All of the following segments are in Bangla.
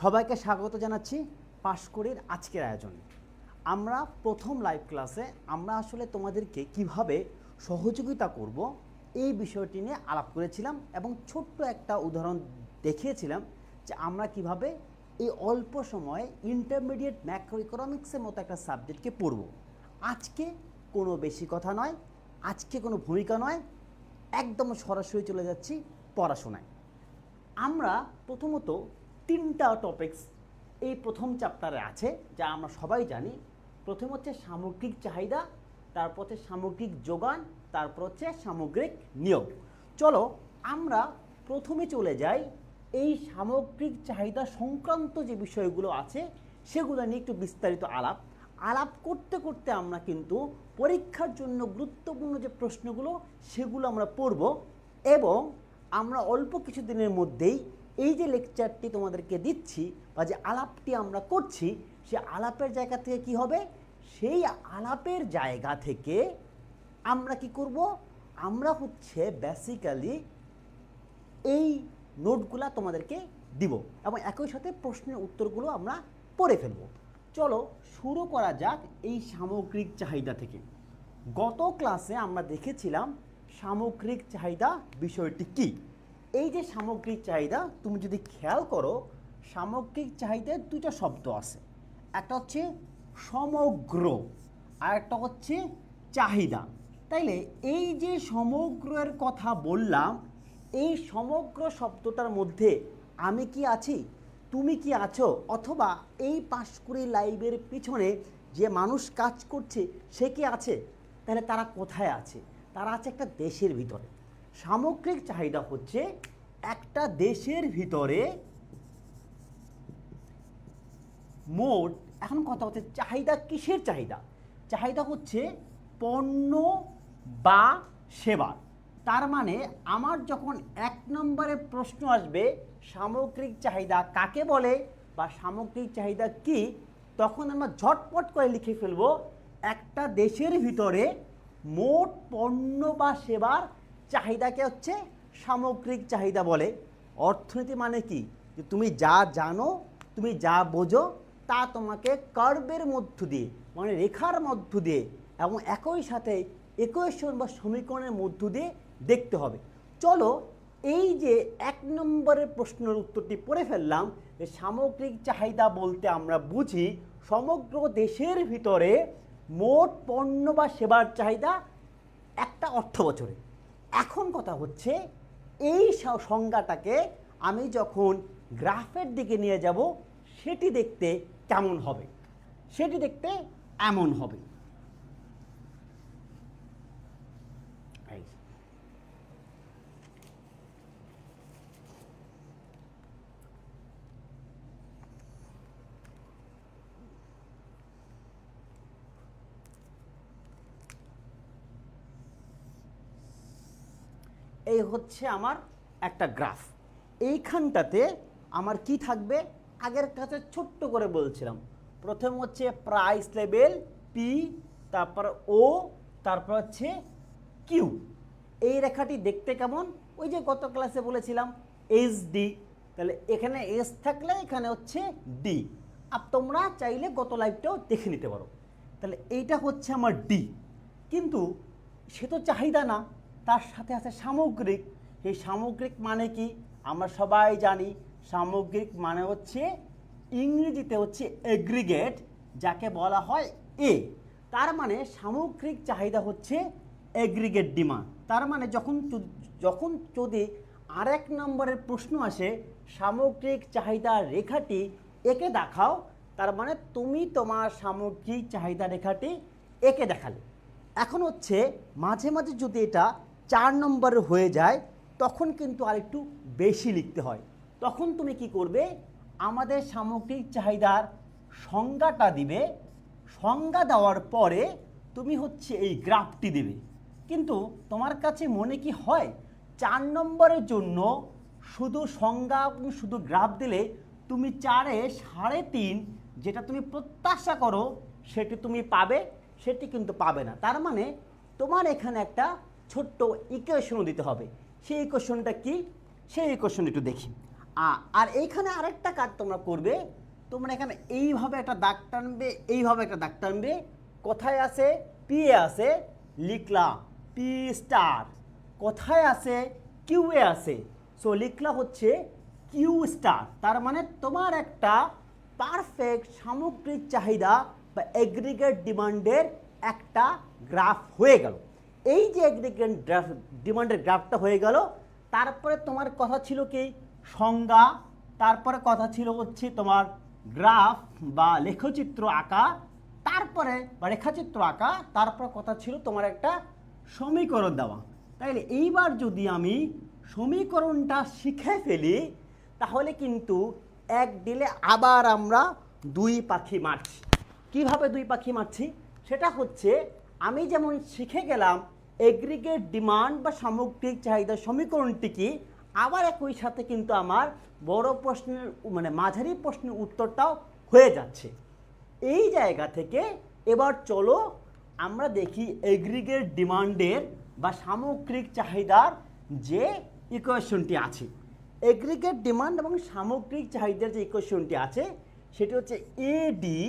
সবাইকে স্বাগত জানাচ্ছি পাশকুড়ির আজকের আয়োজনে। আমরা প্রথম লাইভ ক্লাসে আমরা আসলে তোমাদেরকে কিভাবে সহযোগিতা করব এই বিষয়টি নিয়ে আলাপ করেছিলাম এবং ছোট্ট একটা উদাহরণ দেখিয়েছিলাম যে আমরা কিভাবে এই অল্প সময়ে ইন্টারমিডিয়েট ম্যাক্রো ইকোনমিক্সের মতো একটা সাবজেক্টকে পড়ব। আজকে কোনো বেশি কথা নয়, আজকে কোনো ভূমিকা নয়, একদম সরাসরি চলে যাচ্ছি পড়াশোনায়। আমরা প্রথমত তিনটা টপিকস এই প্রথম চ্যাপ্টারে আছে যা আমরা সবাই জানি। প্রথম হচ্ছে সামগ্রিক চাহিদা, তারপর হচ্ছে সামগ্রিক যোগান, তারপর হচ্ছে সামগ্রিক নিয়োগ। চলো আমরা প্রথমে চলে যাই এই সামগ্রিক চাহিদা সংক্রান্ত যে বিষয়গুলো আছে সেগুলো নিয়ে একটু বিস্তারিত আলাপ করতে করতে আমরা কিন্তু পরীক্ষার জন্য গুরুত্বপূর্ণ যে প্রশ্নগুলো সেগুলো আমরা পড়ব এবং আমরা অল্প কিছু দিনের মধ্যেই এই যে লেকচারটি তোমাদেরকে দিচ্ছি বা যে আলাপটি আমরা করছি সে আলাপের জায়গা থেকে কি হবে, সেই আলাপের জায়গা থেকে আমরা কি করব, আমরা হচ্ছে বেসিক্যালি এই নোটগুলা তোমাদেরকে দিব এবং একই সাথে প্রশ্নের উত্তরগুলো আমরা পড়ে ফেলব। চলো শুরু করা যাক এই সামগ্রিক চাহিদা থেকে। গত ক্লাসে আমরা দেখেছিলাম সামগ্রিক চাহিদা বিষয়টি কি। এই যে সামগ্রিক চাহিদা, তুমি যদি খেয়াল করো সামগ্রিক চাহিদার দুইটা শব্দ আছে, একটা হচ্ছে সমগ্র আর একটা হচ্ছে চাহিদা। তাইলে এই যে সমগ্রের কথা বললাম, এই সমগ্র শব্দটার মধ্যে আমি কি আছি, তুমি কি আছো, অথবা এই পাশকুড়ি লাইভের পিছনে যে মানুষ কাজ করছে সে কি আছে? তাহলে তারা কোথায় আছে? তারা আছে একটা দেশের ভিতরে। সামগ্রিক চাহিদা হচ্ছে একটা দেশের ভিতরে মোট, এখন কথা হচ্ছে চাহিদা কিসের চাহিদা? চাহিদা হচ্ছে পণ্য বা সেবা। তার মানে আমার যখন এক নম্বরে প্রশ্ন আসবে সামগ্রিক চাহিদা কাকে বলে বা সামগ্রিক চাহিদা কি, তখন আমরা ঝটপট করে লিখে ফেলবো একটা দেশের ভিতরে মোট পণ্য বা সেবার চাহিদাকে হচ্ছে সামগ্রিক চাহিদা বলে। অর্থনীতি মানে কি, যে তুমি যা জানো, তুমি যা বোঝো তা তোমাকে কার্ভের মধ্য দিয়ে, মানে রেখার মধ্য দিয়ে এবং একই সাথে ইকুয়েশন বা সমীকরণের মধ্য দিয়ে দেখতে হবে। চলো এই যে এক নম্বরের প্রশ্নের উত্তরটি পড়ে ফেললাম যে সামগ্রিক চাহিদা বলতে আমরা বুঝি সমগ্র দেশের ভিতরে মোট পণ্য বা সেবার চাহিদা একটা অর্থ বছরে। এখন কথা হচ্ছে এই সংজ্ঞাটাকে আমি যখন গ্রাফের দিকে নিয়ে যাব সেটি দেখতে কেমন হবে, সেটি দেখতে এমন হবে। এই হচ্ছে আমার একটা গ্রাফ। এইখানটাতে আমার কি থাকবে, আগের কাছে ছোট্ট করে বলছিলাম, প্রথম হচ্ছে প্রাইস লেভেল পি, তারপর ও, তারপর হচ্ছে কিউ। এই রেখাটি দেখতে কেমন, ওই যে গত ক্লাসে বলেছিলাম এস ডি। তাহলে এখানে এস থাকলে এখানে হচ্ছে ডি। আর তোমরা চাইলে গত লাইভটাও দেখে নিতে পারো। তাহলে এইটা হচ্ছে আমার ডি, কিন্তু সে তো চাহিদা না, তার সাথে আছে সামগ্রিক। এই সামগ্রিক মানে কি আমরা সবাই জানি, সামগ্রিক মানে হচ্ছে ইংরেজিতে হচ্ছে এগ্রিগেট, যাকে বলা হয় এ। তার মানে সামগ্রিক চাহিদা হচ্ছে এগ্রিগেট ডিমান্ড। তার মানে যখন যদি আরেক নম্বরের প্রশ্ন আসে সামগ্রিক চাহিদা রেখাটি একে দেখাও, তার মানে তুমি তোমার সামগ্রিক চাহিদা রেখাটি একে দেখালে। এখন হচ্ছে মাঝে মাঝে যদি এটা 4 নম্বরে হয়ে যায় তখন কিন্তু আরেকটু বেশি লিখতে হয়। তখন তুমি কি করবে, আমাদের সামগ্রিক চাহিদার সংজ্ঞাটা দিবে, সংজ্ঞা দেওয়ার পরে তুমি হচ্ছে এই গ্রাফটি দেবে। কিন্তু তোমার কাছে মনে কি হয় 4 নম্বরের জন্য শুধু সংজ্ঞা শুধু গ্রাফ দিলে তুমি 4-এ 3.5 যেটা তুমি প্রত্যাশা করো সেটি তুমি পাবে, সেটি কিন্তু পাবে না। তার মানে তোমার এখানে একটা ছোট্ট ইকুয়েশনও দিতে হবে। সেই ইকুয়েশনটা কি, সেই ইকুয়েশন একটু দেখি। আর এইখানে আরেকটা কাজ তোমরা করবে, তোমরা এখানে এইভাবে একটা দাগ টানবে, এইভাবে একটা দাগ টানবে, কোথায় আছে পি এ আছে লিখলা পি স্টার, কোথায় আছে কিউ এ আছে, সো লিখলা হচ্ছে কিউ স্টার। তার মানে তোমার একটা পারফেক্ট সামগ্রিক চাহিদা বা এগ্রিগেট ডিমান্ডের একটা গ্রাফ হয়ে গেল। এই যে এগ্রিগেট ডিমান্ডের গ্রাফটা হয়ে গেল, তারপরে তোমার কথা ছিল কি সংজ্ঞা, তারপরে কথা ছিল হচ্ছে তোমার গ্রাফ বা লেখচিত্র আঁকা, তারপরে বা রেখাচিত্র আঁকা, তারপর কথা ছিল তোমার একটা সমীকরণ দেওয়া। তাইলে এইবার যদি আমি সমীকরণটা শিখে ফেলি, তাহলে কিন্তু এক দিলে আবার আমরা দুই পাখি মারছি। কিভাবে দুই পাখি মারছি সেটা হচ্ছে, আমি যেমন শিখে গেলাম এগ্রিগেট ডিমান্ড বা সামগ্রিক চাহিদার সমীকরণটি কি, আবার একই সাথে কিন্তু আমার বড় প্রশ্নের মানে মাঝারি প্রশ্নের উত্তরটাও হয়ে যাচ্ছে। এই জায়গা থেকে এবার চলো আমরা দেখি এগ্রিগেট ডিমান্ডের বা সামগ্রিক চাহিদার যে ইকুয়েশনটি আছে। এগ্রিগেট ডিমান্ড এবং সামগ্রিক চাহিদার যে ইকুয়েশনটি আছে সেটি হচ্ছে এডি,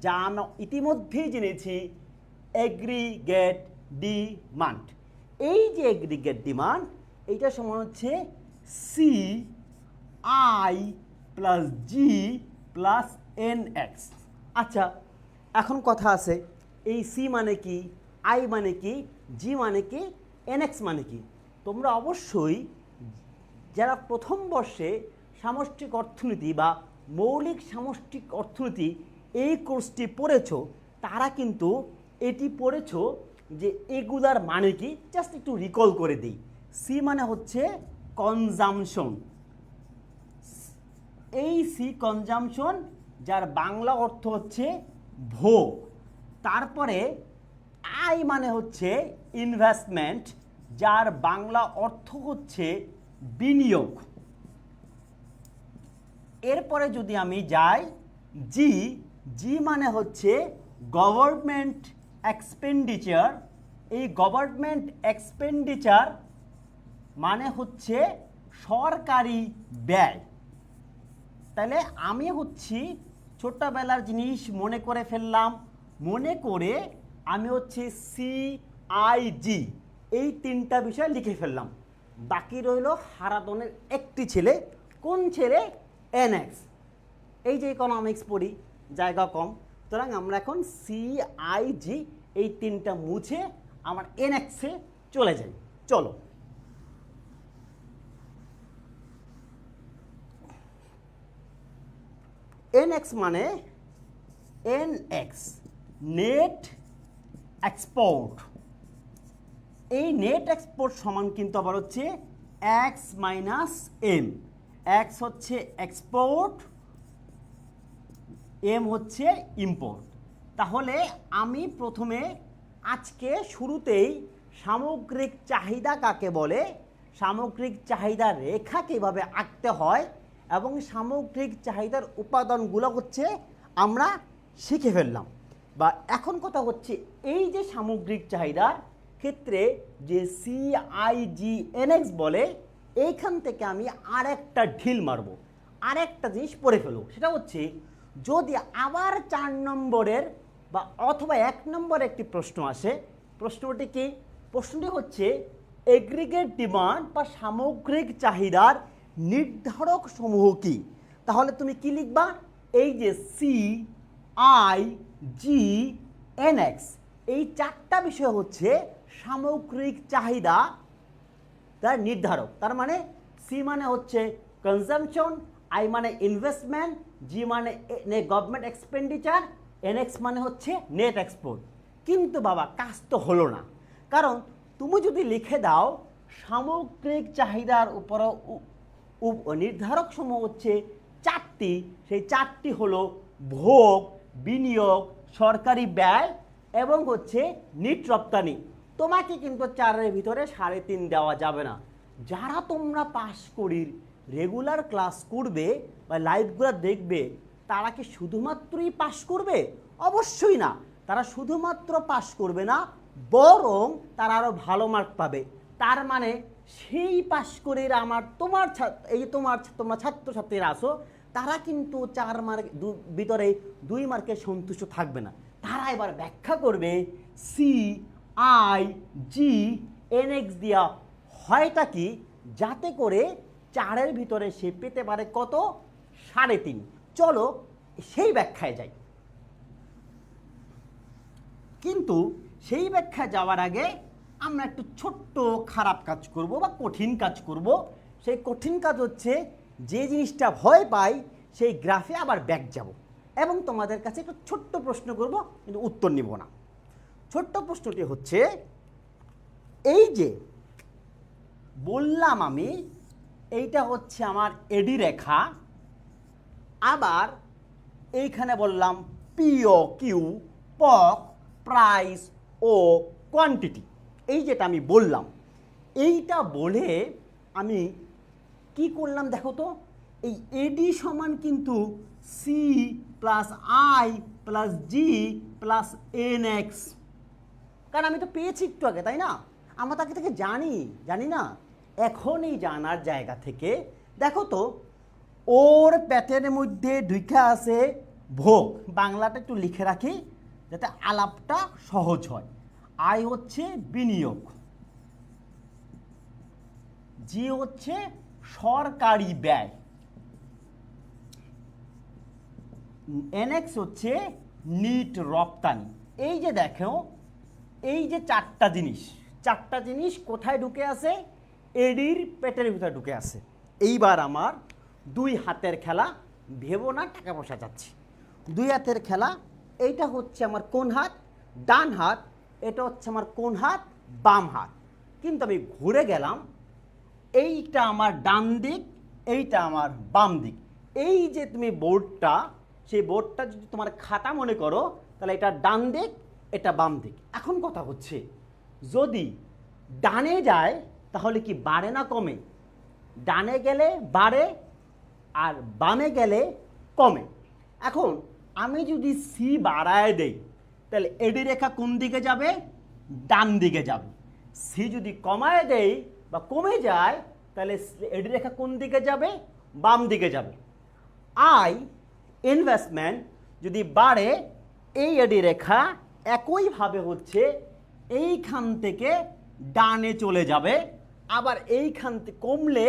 যা আমরা ইতিমধ্যেই জেনেছি এগ্রিগেট ডিমান্ড। এই যে এগ্রিগেট ডিমান্ড, এইটা সমান হচ্ছে C I plus G plus N X. আচ্ছা, এখন কথা আছে এই সি মানে কি, আই মানে কি, জি মানে কি, এন এক্স মানে কি। তোমরা অবশ্যই যারা প্রথম বর্ষে সামষ্টিক অর্থনীতি বা মৌলিক সামষ্টিক অর্থনীতি এই কোর্সটি পড়েছো, তারা কিন্তু এটি পড়েছো যে এগুলার মানে কি, জাস্ট একটু রিকল করে দিই। সি মানে হচ্ছে কনজামশন, এই সি কনজামশন, যার বাংলা অর্থ হচ্ছে ভোগ। তারপরে আই মানে হচ্ছে ইনভেস্টমেন্ট, যার বাংলা অর্থ হচ্ছে বিনিয়োগ। এরপরে যদি আমি যাই জি, জি মানে হচ্ছে গভর্নমেন্ট এক্সপেন্ডিচার। এই গভর্নমেন্ট এক্সপেন্ডিচার মানে হচ্ছে সরকারি ব্যয়। তাহলে আমি হচ্ছি ছোট্টবেলার জিনিস মনে করে ফেললাম, মনে করে আমি হচ্ছে সিআইজি এই তিনটা বিষয় লিখে ফেললাম। বাকি রইল হারাধনের একটি ছেলে, কোন ছেলে, এনএক্স। এই যে ইকোনমিক্স পড়ি, জায়গা কম, সুতরাং আমরা এখন সিআইজি এই তিনটা মুছে আমার এনএক্সে চলে যাই। চলো, এনএক্স মানে এনএক্স নেট এক্সপোর্ট। এই নেট এক্সপোর্ট সমান কিন্তু আবার হচ্ছে এক্স মাইনাস এম। এক্স হচ্ছে এক্সপোর্ট, এম হচ্ছে ইম্পোর্ট। তাহলে আমি প্রথমে আজকে শুরুতেই সামগ্রিক চাহিদা কাকে বলে, সামগ্রিক চাহিদা রেখা কীভাবে আঁকতে হয় এবং সামগ্রিক চাহিদার উপাদানগুলো হচ্ছে আমরা শিখে ফেললাম। বা এখন কথা হচ্ছে এই যে সামগ্রিক চাহিদার ক্ষেত্রে যে সিআইজিএনএক্স বলে, এইখান থেকে আমি আরেকটা ঢিল মারব, আরেকটা জিনিস পড়ে ফেলব। সেটা হচ্ছে যদি আবার 4 নম্বরের বা অথবা 1 নম্বর একটি প্রশ্ন আসে, প্রশ্নটি কি, প্রশ্নটি হচ্ছে এগ্রিগেট ডিমান্ড বা সামগ্রিক চাহিদার নির্ধারক সমূহ কি, তাহলে তুমি কি লিখবা, এই যে C I G N X, এই 4টা বিষয় হচ্ছে সামগ্রিক চাহিদা তার নির্ধারক। তার মানে সি মানে হচ্ছে কনজামশন, আই মানে ইনভেস্টমেন্ট, জি মানে গভর্নমেন্ট এক্সপেন্ডিচার, এনএক্স মানে হচ্ছে নেট এক্সপোর্ট। কিন্তু বাবা কাজ তো হলো না, কারণ তুমি যদি লিখে দাও সামগ্রিক চাহিদার উপর নির্ধারক সমূহ হচ্ছে 4টি, সেই 4টি হলো ভোগ, বিনিয়োগ, সরকারি ব্যয় এবং হচ্ছে নিট রপ্তানি। তোমাকে কিন্তু 4-এর ভিতরে 3.5 দেওয়া যাবে না। যারা তোমরা পাস করির রেগুলার ক্লাস করবে বা লাইভগুলো দেখবে, তারা কি শুধুমাত্রই পাস করবে? অবশ্যই না, তারা শুধুমাত্র পাস করবে না, বরং তারা আরও ভালো মার্ক পাবে। তার মানে সেই পাশ করে আমার তোমরা ছাত্রছাত্রীরা আসো, তারা কিন্তু 4 মার্ক ভিতরে 2 মার্কে সন্তুষ্ট থাকবে না। তারা এবার ব্যাখ্যা করবে C I G N X দিয়া হয়টা কি, যাতে করে 4-এর ভিতরে সে পেতে পারে কত, 3.5। চলো সেই ব্যাখ্যায় যাই। কিন্তু সেই ব্যাখ্যায় যাওয়ার আগে আমরা একটু ছোট্ট খারাপ কাজ করব বা কঠিন কাজ করব। সেই কঠিন কাজ হচ্ছে, যে জিনিসটা ভয় পাই সেই গ্রাফে আবার ব্যাক যাব এবং তোমাদের কাছে একটু ছোট্ট প্রশ্ন করব, কিন্তু উত্তর নিব না। ছোট্ট প্রশ্নটি হচ্ছে, এই যে বললাম আমি এইটা হচ্ছে আমার এডি রেখা, আবার এইখানে বললাম পিও কিউ, পক, প্রাইস ও কোয়ান্টিটি, এই যেটা আমি বললাম, এইটা বলে আমি কি করলাম দেখো তো, এই এডি সমান কিন্তু C plus I plus G plus N X, কারণ আমি তো পেয়েছি একটু আগে, তাই না? আমরা তাকে থেকে জানি না। এখন এই জানার জায়গা থেকে দেখো তো, ওর প্যাটার্নের মধ্যে ঢুকে আছে ভোগ, বাংলাটা একটু লিখে রাখি যাতে আলাপটা সহজ হয়। আই হচ্ছে বিনিয়োগ, জি হচ্ছে সরকারি ব্যয়, এনএক্স হচ্ছে নিট রপ্তানি। এই যে দেখো, এই যে চারটা জিনিস কোথায় ঢুকে আছে, এডির পেটের ভিতরে ঢুকে আছে। এইবার আমার 2 হাতের খেলা, ভেবো না টাকা পয়সা যাচ্ছে, 2 হাতের খেলা। এইটা হচ্ছে আমার কোন হাত, ডান হাত, এটা হচ্ছে আমার কোন হাত, বাম হাত। কিন্তু আমি ঘুরে গেলাম, এইটা আমার ডান দিক, এইটা আমার বাম দিক। এই যে তুমি বোর্ডটা, সেই বোর্ডটা যদি তোমার খাতা মনে করো, তাহলে এটা ডান দিক, এটা বাম দিক। এখন কথা হচ্ছে, যদি ডানে যায় তাহলে কি বাড়ে না কমে? ডানে গেলে বাড়ে আর বামে গেলে কমে। এখন আমি যদি সি বাড়ায় দেই, তাহলে এডি রেখা কোন দিকে যাবে, ডান দিকে যাবে। সি যদি কমায় দেই বা কমে যায়, তাহলে এডি রেখা কোন দিকে যাবে, বাম দিকে যাবে। আই ইনভেস্টমেন্ট যদি বাড়ে, এই এডি রেখা একইভাবে হচ্ছে এইখান থেকে ডানে চলে যাবে, আবার এইখান থেকে কমলে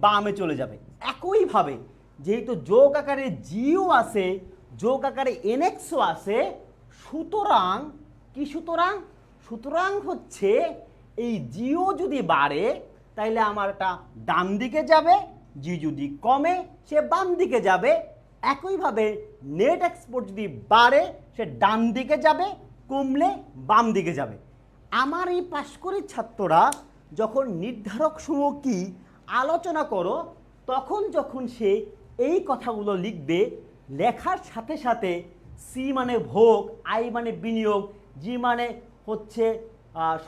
বামে চলে যাবে। একইভাবে যেহেতু যোগ আকারে জিও আছে, যোগ আকারে এনএক্সও আছে, সুতরাং কি, সুতরাং হচ্ছে এই জিও যদি বাড়ে তাইলে আমার এটা ডান দিকে যাবে, জি যদি কমে সে বাম দিকে যাবে। একইভাবে নেট এক্সপোর্ট যদি বাড়ে সে ডান দিকে যাবে, কমলে বাম দিকে যাবে। আমার এই পাশকরির ছাত্ররা যখন নির্ধারক সমূহ কি আলোচনা করো, তখন যখন সে এই কথাগুলো লিখবে, লেখার সাথে সাথে সি মানে ভোগ, আই মানে বিনিয়োগ, জি মানে হচ্ছে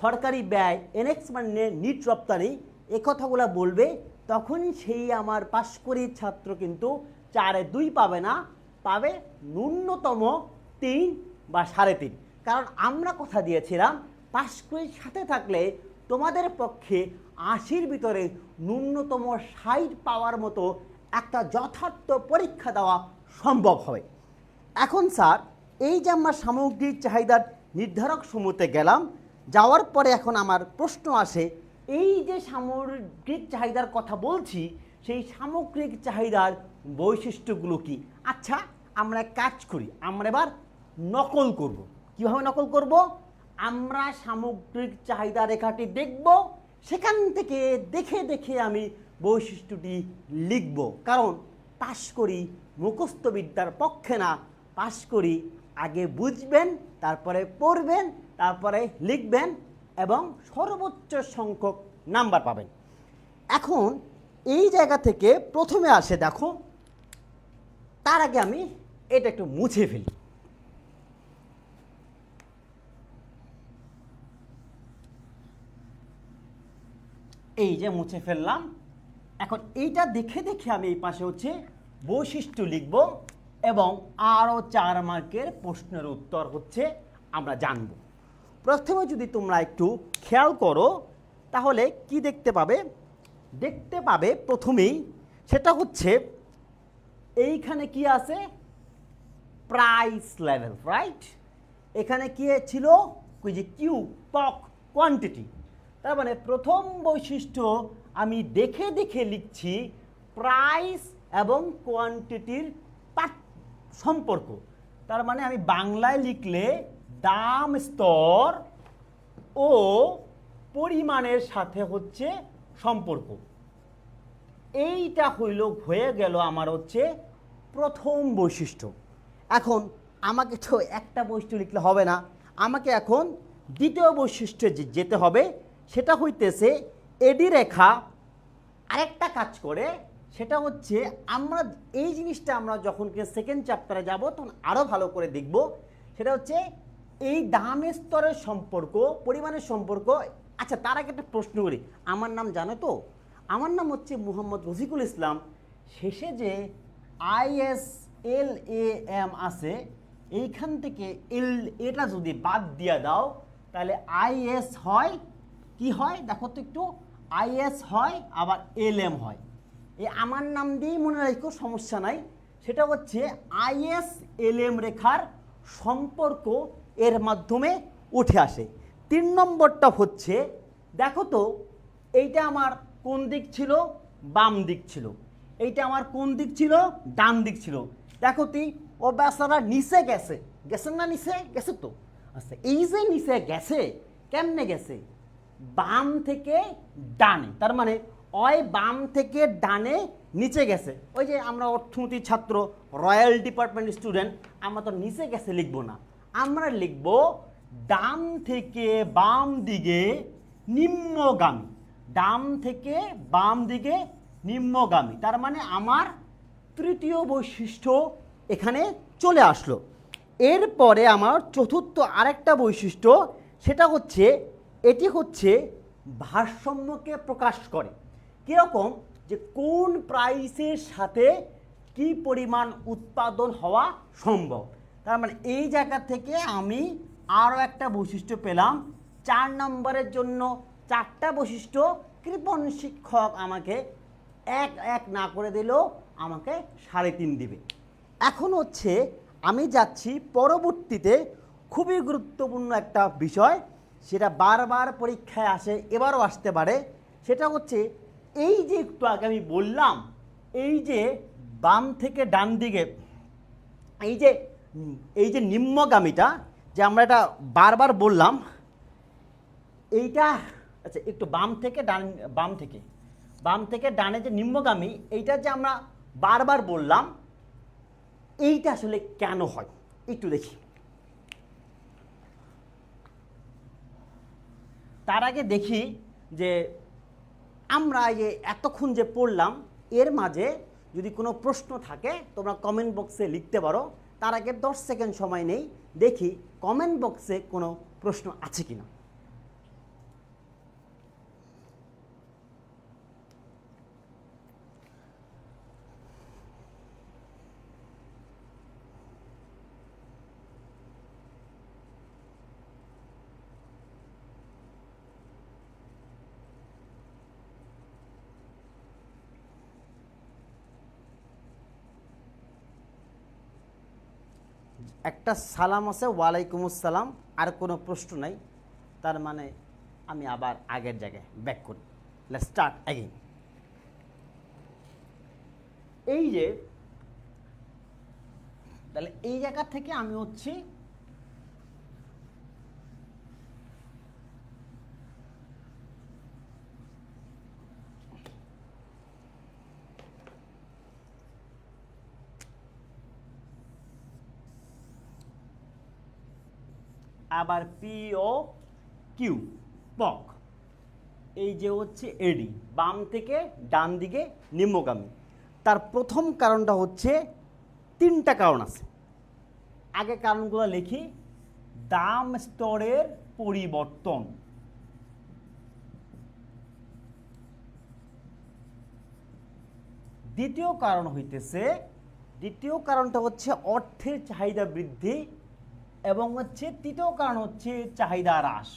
সরকারি ব্যয়, এনএক্স মানে নিট রপ্তানি, এ কথাগুলো বলবে, তখনই সেই আমার পাশকরির ছাত্র কিন্তু 4-এ 2 পাবে না, পাবে ন্যূনতম 3 বা 3.5। কারণ আমরা কথা দিয়েছিলাম পাশকরির সাথে থাকলে তোমাদের পক্ষে 80-র ভিতরে ন্যূনতম 60 পাওয়ার মতো একটা যথার্থ পরীক্ষা দেওয়া সম্ভব হবে। এখন স্যার, এই যে আমরা সামগ্রিক চাহিদার নির্ধারক সমূহতে গেলাম, যাওয়ার পরে এখন আমার প্রশ্ন আসে, এই যে সামগ্রিক চাহিদার কথা বলছি, সেই সামগ্রিক চাহিদার বৈশিষ্ট্যগুলো কি? আচ্ছা, আমরা কাজ করি, আমরা এবার নকল করব। কীভাবে নকল করব? আমরা সামগ্রিক চাহিদা রেখাটি দেখব, সেখান থেকে দেখে দেখে আমি বৈশিষ্ট্যটি লিখব। কারণ পাশ করি মুখস্থ বিদ্যার পক্ষে না, পাশ করি আগে বুঝবেন, তারপরে পড়বেন, তারপরে লিখবেন এবং সর্বোচ্চ সংখ্যক নাম্বার পাবেন। এখন এই জায়গা থেকে প্রথমে আসে দেখো, তার আগে আমি এটা একটু মুছে ফেলি। এই যে মুছে ফেললাম। এখন এইটা দেখে দেখে আমি এই পাশে হচ্ছে বৈশিষ্ট্য লিখব এবং আরও 4 মার্কের প্রশ্নের উত্তর হচ্ছে আমরা জানব। প্রথমে যদি তোমরা একটু খেয়াল করো, তাহলে কি দেখতে পাবে? দেখতে পাবে প্রথমেই সেটা হচ্ছে এইখানে কি আছে? Price level, right? এখানে কি ছিল? ওই যে কিউ, পক, কোয়ান্টিটি। তার মানে প্রথম বৈশিষ্ট্য আমি দেখে দেখে লিখছি প্রাইস এবং কোয়ান্টিটির সম্পর্ক। তার মানে আমি বাংলায় লিখলে দাম স্তর ও পরিমাণের সাথে হচ্ছে সম্পর্ক। এইটা হয়ে গেল আমার হচ্ছে প্রথম বৈশিষ্ট্য। এখন আমাকে তো একটা বৈশিষ্ট্য লিখলে হবে না, আমাকে এখন দ্বিতীয় বৈশিষ্ট্যে যেতে হবে। সেটা হইতেছে এডি রেখা আরেকটা কাজ করে, সেটা হচ্ছে আমরা এই জিনিসটা আমরা যখন সেকেন্ড চ্যাপ্টারে যাব তখন আরও ভালো করে দেখব। সেটা হচ্ছে এই দামের স্তরের সম্পর্ক, পরিমাণের সম্পর্ক। আচ্ছা, তার আগে একটা প্রশ্ন করি, আমার নাম জানো তো? আমার নাম হচ্ছে মোহাম্মদ রফিকুল ইসলাম। শেষে যে ISLAM আছে, এইখান থেকে এটা যদি বাদ দিয়ে দাও তাহলে IS হয়, কি হয় দেখো তো একটু, IS হয় আবার LM হয়। এই আমার নাম দিয়েই মনে রাখো, সমস্যা নাই। সেটা হচ্ছে ISLM রেখার সম্পর্ক এর মাধ্যমে উঠে আসে। 3 নম্বরটা হচ্ছে, দেখো তো এইটা আমার কোন দিক ছিল? বাম দিক ছিল। এইটা আমার কোন দিক ছিল? ডান দিক ছিল। দেখো তুই ও বেচারা নিচে গেছে, গেছেন না? নিচে গেছে তো। আচ্ছা, এই যে নিচে গেছে, কেমনে গেছে? বাম থেকে ডানে। তার মানে ওই বাম থেকে ডানে নিচে গেছে। ওই যে আমরা অর্থনীতি ছাত্র, রয়্যাল ডিপার্টমেন্ট স্টুডেন্ট, আমরা তো নিচে গেছে লিখবো না, আমরা লিখবো ডান থেকে বাম দিকে নিম্নগামী। ডান থেকে বাম দিকে নিম্নগামী। তার মানে আমার তৃতীয় বৈশিষ্ট্য এখানে চলে আসলো। এরপরে আমার চতুর্থ আরেকটা বৈশিষ্ট্য, সেটা হচ্ছে এটি হচ্ছে ভারসাম্যকে প্রকাশ করে। কীরকম? যে কোন প্রাইসের সাথে কি পরিমাণ উৎপাদন হওয়া সম্ভব। তার মানে এই জায়গা থেকে আমি আরও একটা বৈশিষ্ট্য পেলাম। 4 নম্বরের জন্য 4টা বৈশিষ্ট্য কৃপণ শিক্ষক আমাকে এক না করে দিলেও আমাকে 3.5 দিবে। এখন হচ্ছে আমি যাচ্ছি পরবর্তীতে খুবই গুরুত্বপূর্ণ একটা বিষয়, সেটা বারবার পরীক্ষায় আসে, এবারও আসতে পারে। সেটা হচ্ছে এই যে একটু আগে আমি বললাম, এই যে বাম থেকে ডান দিকে এই যে নিম্নগামীটা, যে আমরা এটা বারবার বললাম, এইটা আচ্ছা একটু বাম থেকে ডানে যে নিম্নগামী, এইটা যে আমরা বারবার বললাম, এইটা আসলে কেন হয় একটু দেখি। তার আগে দেখি যে আমরা এতক্ষণ যে পড়লাম এর মাঝে যদি কোনো প্রশ্ন থাকে তোমরা কমেন্ট বক্সে লিখতে পারো। তার আগে 10 সেকেন্ড সময় নেই, দেখি কমেন্ট বক্সে কোনো প্রশ্ন আছে কিনা। একটা সালাম আছে, ওয়ালাইকুম আসসালাম, আর কোনো প্রশ্ন নাই। তার মানে আমি আবার আগের জায়গায় ব্যাক করি। Let's start again. এই যে তাহলে এই জায়গা থেকে আমি হচ্ছি আবার PO কিউ, পক। এই যে হচ্ছে এডি, বাম থেকে ডান দিকে নিম্নগামী। তার প্রথম কারণটা হচ্ছে, 3টা কারণ আছে। আগে কারণগুলো লিখি। দাম স্তরের পরিবর্তন, দ্বিতীয় কারণটা হচ্ছে অর্থের চাহিদা বৃদ্ধি, এবং হচ্ছে তৃতীয় কারণ হচ্ছে চাহিদা হ্রাস।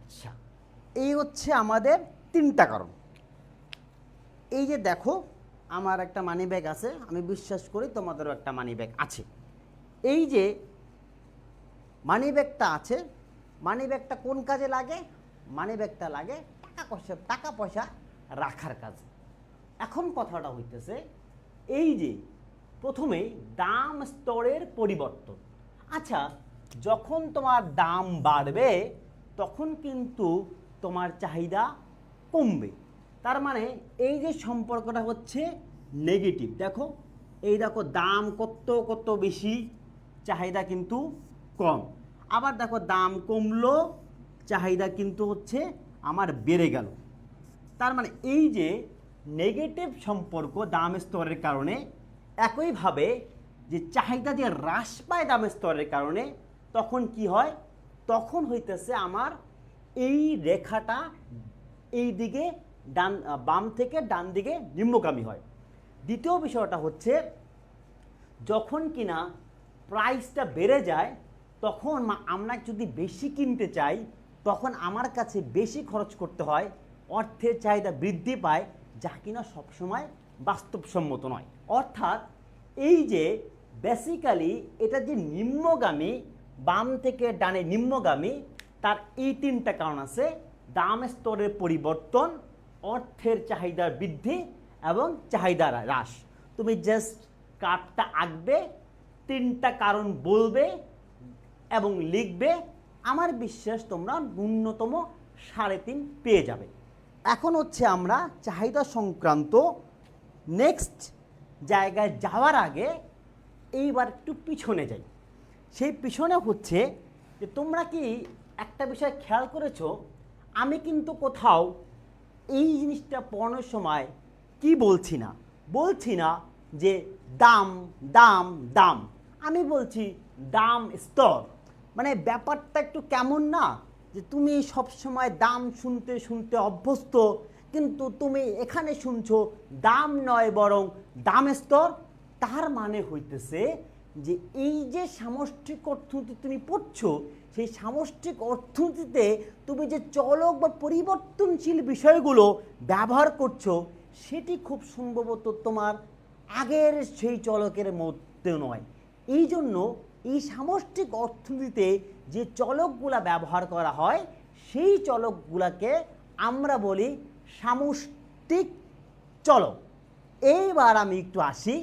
আচ্ছা, এই হচ্ছে আমাদের তিনটা কারণ। এই যে দেখো, আমার একটা মানি ব্যাগ আছে, আমি বিশ্বাস করি তোমাদেরও একটা মানি ব্যাগ আছে। এই যে মানি ব্যাগটা আছে, মানি ব্যাগটা কোন কাজে লাগে? মানি ব্যাগটা লাগে টাকা পয়সা রাখার কাজে। এখন কথাটা হইতেছে এই যে প্রথমেই দাম স্তরের পরিবর্তন। আচ্ছা, যখন তোমার দাম বাড়বে তখন কিন্তু তোমার চাহিদা কমবে। তার মানে এই যে সম্পর্কটা হচ্ছে নেগেটিভ। দেখো, এই দেখো দাম কত বেশি, চাহিদা কিন্তু কম। আবার দেখো দাম কমলো, চাহিদা কিন্তু হচ্ছে আমার বেড়ে গেল। তার মানে এই যে নেগেটিভ সম্পর্ক দাম স্তরের কারণে, একইভাবে যে চাহিদা যে হ্রাস পায় দাম স্তরের কারণে, তখন কি হয়? তখন হইতেছে আমার এই রেখাটা এই দিকে বাম থেকে ডান দিকে নিম্নগামী হয়। দ্বিতীয় বিষয়টা হচ্ছে যখন কিনা প্রাইসটা বেড়ে যায়, তখন আমরা যদি বেশি কিনতে চাই তখন আমার কাছে বেশি খরচ করতে হয়, অর্থের চাহিদা বৃদ্ধি পায়, যা কিনা সবসময় বাস্তবসম্মত নয়। অর্থাৎ এই যে বেসিক্যালি এটা যে নিম্নগামী, বাম থেকে ডানে নিম্নগামী, তার এই তিনটা কারণ আছে: দাম স্তরের পরিবর্তন, অর্থের চাহিদার বৃদ্ধি এবং চাহিদার হ্রাস। তুমি জাস্ট কার্ডটা আঁকবে, তিনটা কারণ বলবে এবং লিখবে, আমার বিশ্বাস তোমরা ন্যূনতম 3.5 পেয়ে যাবে। এখন হচ্ছে আমরা চাহিদা সংক্রান্ত নেক্সট জায়গায় যাওয়ার আগে এইবার একটু পিছনে যাই। সেই পিছনে হচ্ছে যে তোমরা কি একটা বিষয় খেয়াল করেছো? আমি কিন্তু কোথাও এই জিনিসটা পড়ানোর সময় কি বলছি না যে দাম দাম দাম, আমি বলছি দাম স্তর। মানে ব্যাপারটা একটু কেমন না, যে তুমি সবসময় দাম শুনতে শুনতে অভ্যস্ত, কিন্তু তুমি এখানে শুনছো দাম নয় বরং দাম স্তর। তার মানে হইতেছে যে এই যে সামষ্টিক অর্থনীতি তুমি পড়ছো, সেই সামষ্টিক অর্থনীতিতে তুমি যে চলক বা পরিবর্তনশীল বিষয়গুলো ব্যবহার করছো, সেটি খুব সম্ভবত তোমার আগের সেই চলকের মধ্যে নয়। এই জন্য এই সামষ্টিক অর্থনীতিতে যে চলকগুলা ব্যবহার করা হয়, সেই চলকগুলাকে আমরা বলি সামষ্টিক চলক। এইবার আমি একটু আসি,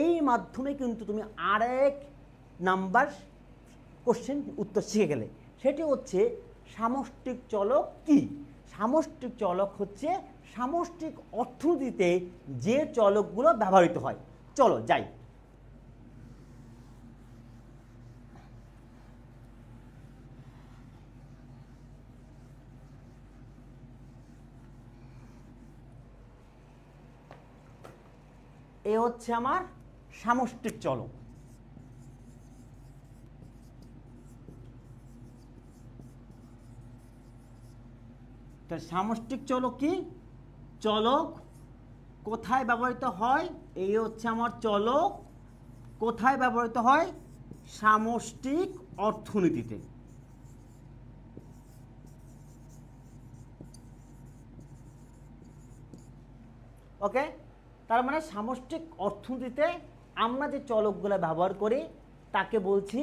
এই মাধ্যমে কিন্তু তুমি আরেক নাম্বার কোশ্চেন উত্তর শিখে গেলে। সেটি হচ্ছে সামষ্টিক চলক কি? সামষ্টিক চলক হচ্ছে সামষ্টিক অর্থনীতিতে যে চলকগুলো ব্যবহৃত হয়। চলো যাই। এ হচ্ছে আমার সামষ্টিক চলক। তো সামষ্টিক চলক কি? চলক কোথায় ব্যবহৃত হয়? এই হচ্ছে আমার চলক কোথায় ব্যবহৃত হয়? সামষ্টিক অর্থনীতিতে। ওকে, তার মানে সামষ্টিক অর্থনীতিতে আমরা যে চলকগুলো ব্যবহার করি তাকে বলছি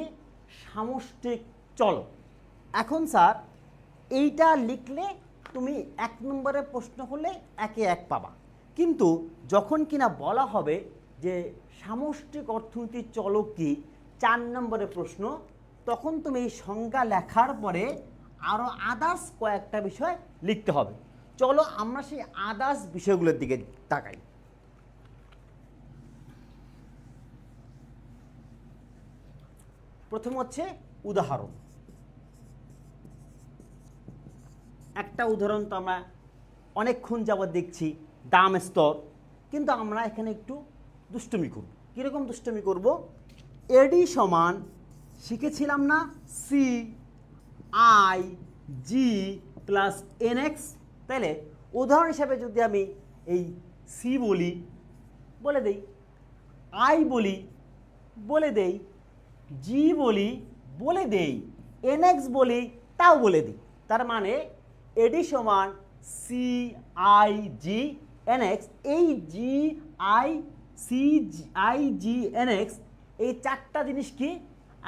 সামষ্টিক চলক। এখন স্যার এইটা লিখলে তুমি 1 নম্বরের প্রশ্ন হলে 1-এ 1 পাবা, কিন্তু যখন কিনা বলা হবে যে সামষ্টিক অর্থনীতির চলক কি, 4 নম্বরের প্রশ্ন, তখন তুমি এই সংজ্ঞা লেখার পরে আরও আদার্স কয়েকটা বিষয় লিখতে হবে। চলো আমরা সেই আদার্স বিষয়গুলোর দিকে তাকাই। প্রথম হচ্ছে উদাহরণ। একটা উদাহরণ তো আমরা অনেকক্ষণ যাবত দেখছি, দাম স্তর, কিন্তু আমরা এখানে একটু দুষ্টুমি করব। কীরকম দুষ্টুমি করব? এডি সমান শিখেছিলাম না C I G plus N X. তাহলে উদাহরণ হিসাবে যদি আমি এই সি বলি, বলে দেই, আই বলি, বলে দেই, জি বলি, বলে দেই, এনএক্স বলি, তাও বলে দিই। তার মানে এডি সমান C I G N X. এই G I C I G N X এই চারটা জিনিস কি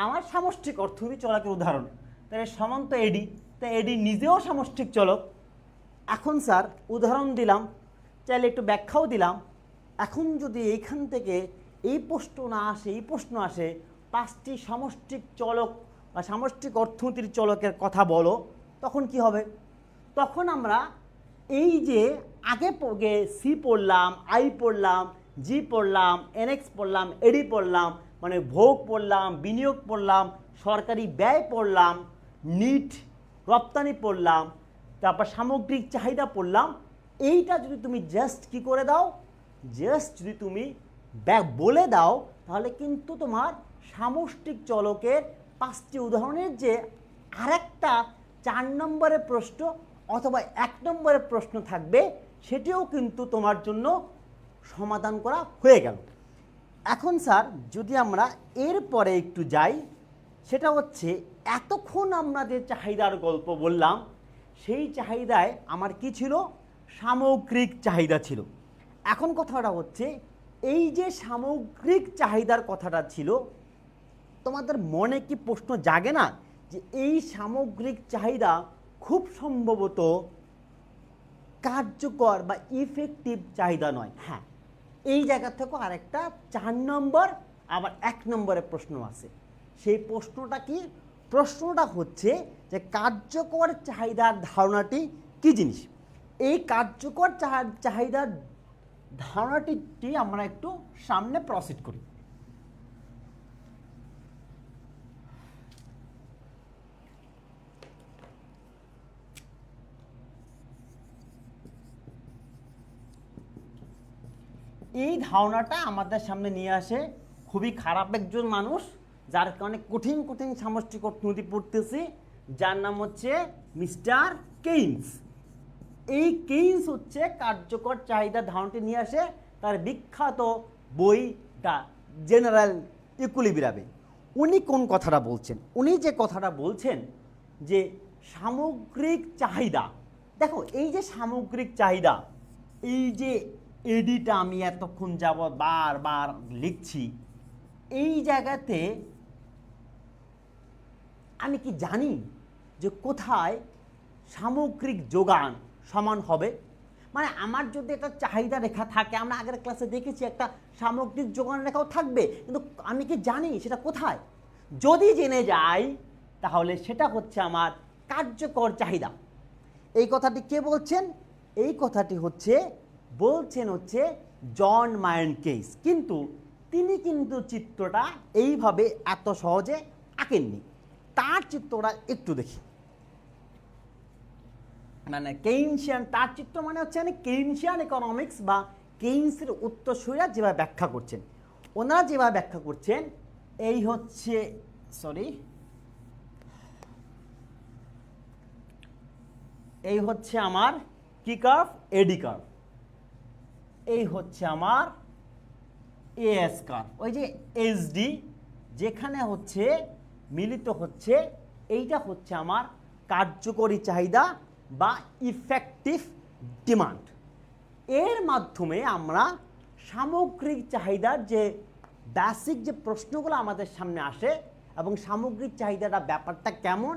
আমার সামষ্টিক অর্থনীতি চলকের উদাহরণ। তাহলে সমান্ত এডি, তাই এডি নিজেও সামষ্টিক চলক। এখন স্যার উদাহরণ দিলাম, চাইলে একটু ব্যাখ্যাও দিলাম। এখন যদি এইখান থেকে এই প্রশ্ন না আসে, এই প্রশ্ন আসে 5টি সামষ্টিক চলক বা সামষ্টিক অর্থনীতির চলকের কথা বলো, তখন কি হবে? তখন আমরা এই যে আগে সি পড়লাম, আই পড়লাম, জি পড়লাম, এনএক্স পড়লাম, এডি পড়লাম, মানে ভোগ পড়লাম, বিনিয়োগ পড়লাম, সরকারি ব্যয় পড়লাম, নিট রপ্তানি পড়লাম, তারপর সামগ্রিক চাহিদা পড়লাম। এইটা যদি তুমি জাস্ট কি করে দাও, জাস্ট যদি তুমি বলে দাও, তাহলে কিন্তু তোমার সামষ্টিক চলকের 5টি উদাহরণের যে আরেকটা 4 নম্বরের প্রশ্ন অথবা 1 নম্বরের প্রশ্ন থাকবে, সেটিও কিন্তু তোমার জন্য সমাধান করা হয়ে গেল। এখন স্যার যদি আমরা এরপরে একটু যাই, সেটা হচ্ছে এতক্ষণ আমরা যে চাহিদার গল্প বললাম, সেই চাহিদায় আমার কি ছিল? সামগ্রিক চাহিদা ছিল। এখন কথাটা হচ্ছে এই যে সামগ্রিক চাহিদার কথাটা ছিল, তোমাদের মনে কি প্রশ্ন জাগে না যে এই সামগ্রিক চাহিদা খুব সম্ভবত কার্যকর বা ইফেক্টিভ চাহিদা নয়? হ্যাঁ, এই জায়গা থেকে আরেকটা 4 নম্বর আবার 1 নম্বরের প্রশ্ন আছে। সেই প্রশ্নটা কি? প্রশ্নটা হচ্ছে যে কার্যকর চাহিদার ধারণাটি কি জিনিস। এই কার্যকর চাহিদার ধারণাটি আমরা একটু সামনে প্রসিড করি। এই ধারণাটা আমাদের সামনে নিয়ে আসে খুবই খারাপ একজন মানুষ, যার কারণে কঠিন কঠিন সামষ্টিক অর্থনীতি পড়তেছি, যার নাম হচ্ছে মিস্টার কেইনস। এই কেইনস হচ্ছে কার্যকর চাহিদা ধারণাটি নিয়ে আসে তার বিখ্যাত বই দ্য জেনারেল ইকুইলিব্রিয়ামে। উনি কোন কথাটা বলছেন? উনি যে কথাটা বলছেন যে সামগ্রিক চাহিদা, দেখো এই যে সামগ্রিক চাহিদা, এই যে এডিটা আমি এতক্ষণ যাবৎ বারবার লিখছি, এই জায়গাতে আমি কি জানি যে কোথায় সামগ্রিক যোগান সমান হবে? মানে আমার যদি একটা চাহিদা রেখা থাকে, আমরা আগের ক্লাসে দেখেছি একটা সামগ্রিক যোগান রেখাও থাকবে, কিন্তু আমি কি জানি সেটা কোথায়? যদি জেনে যাই তাহলে সেটা হচ্ছে আমার কার্যকর চাহিদা। এই কথাটি কে বলছেন? এই কথাটি বলছেন হচ্ছে জন মায়ার্ন কেইস। কিন্তু তিনি কিন্তু চিত্রটা এইভাবে এত সহজে আঁকেননি। তার চিত্রটা একটু দেখি, মানে কেইনসিয়ান, তার চিত্র মানে হচ্ছে কেইনসিয়ান ইকোনমিক্স বা কেইনসের উত্তরসূরিরা যেভাবে ব্যাখ্যা করছেন, ওনারা যেভাবে ব্যাখ্যা করছেন, এই হচ্ছে এই হচ্ছে আমার কি কার্ভ? এডি কার্ভ। এই হচ্ছে আমার এএস কার্ভ। ওই যে এসডি যেখানে হচ্ছে মিলিত হচ্ছে, এইটা হচ্ছে আমার কার্যকরী চাহিদা বা ইফেক্টিভ ডিমান্ড। এর মাধ্যমে আমরা সামগ্রিক চাহিদার যে বেসিক যে প্রশ্নগুলো আমাদের সামনে আসে এবং সামগ্রিক চাহিদাটা ব্যাপারটা কেমন,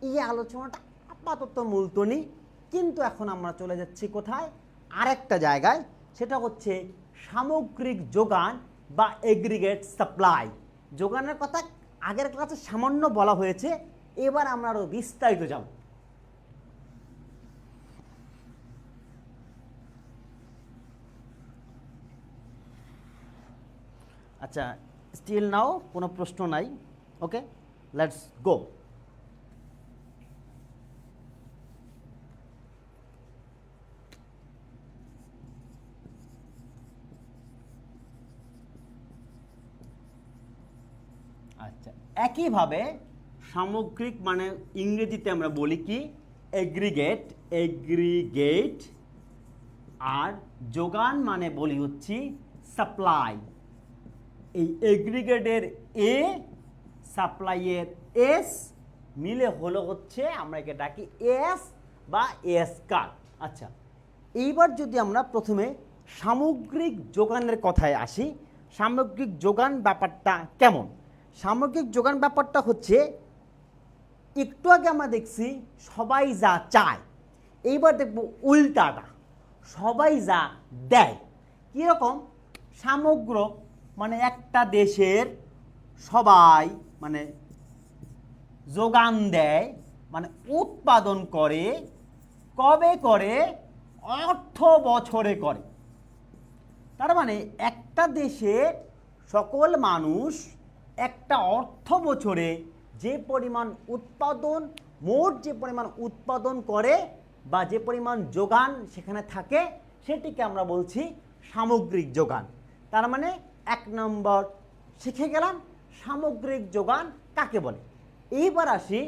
এই আলোচনাটা আপাতত মূলতনি। কিন্তু এখন আমরা চলে যাচ্ছি কোথায়? আরেকটা জায়গায়, সেটা হচ্ছে সামগ্রিক যোগান বা এগ্রিগেট সাপ্লাই। যোগানের কথা আগের ক্লাসে সামান্য বলা হয়েছে, এবার আমরা আরও বিস্তারিত যাব। আচ্ছা, স্টিল নাও কোনো প্রশ্ন নাই। ওকে, লেটস গো। আচ্ছা, একইভাবে সামগ্রিক মানে ইংরেজিতে আমরা বলি কি? এগ্রিগেট। এগ্রিগেট। আর যোগান মানে বলি হচ্ছে সাপ্লাই। এই এগ্রিগেটের এ, সাপ্লাইয়ের এস, মিলে হলো হচ্ছে আমরা একে ডাকি এস বা এস কার্ভ। আচ্ছা, এইবার যদি আমরা প্রথমে সামগ্রিক যোগানের কথায় আসি, সামগ্রিক যোগান ব্যাপারটা কেমন? সামগ্রিক যোগান ব্যাপারটা হচ্ছে একটু আগে আমরা দেখছি সবাই যা চায়, এইবার দেখব উল্টাটা, সবাই যা দেয়। কীরকম? সামগ্র মানে একটা দেশের সবাই মানে যোগান দেয়, মানে উৎপাদন করে, কবে করে? অর্থ বছরে করে। তার মানে একটা দেশে সকল মানুষ একটা অর্থ বছরে যে পরিমাণ উৎপাদন, মোট যে পরিমাণ উৎপাদন করে বা যে পরিমাণ যোগান সেখানে থাকে, সেটিকে আমরা বলছি সামগ্রিক যোগান। তার মানে 1 নম্বর শিখে গেলাম সামগ্রিক যোগান কাকে বলে। এইবার আসি,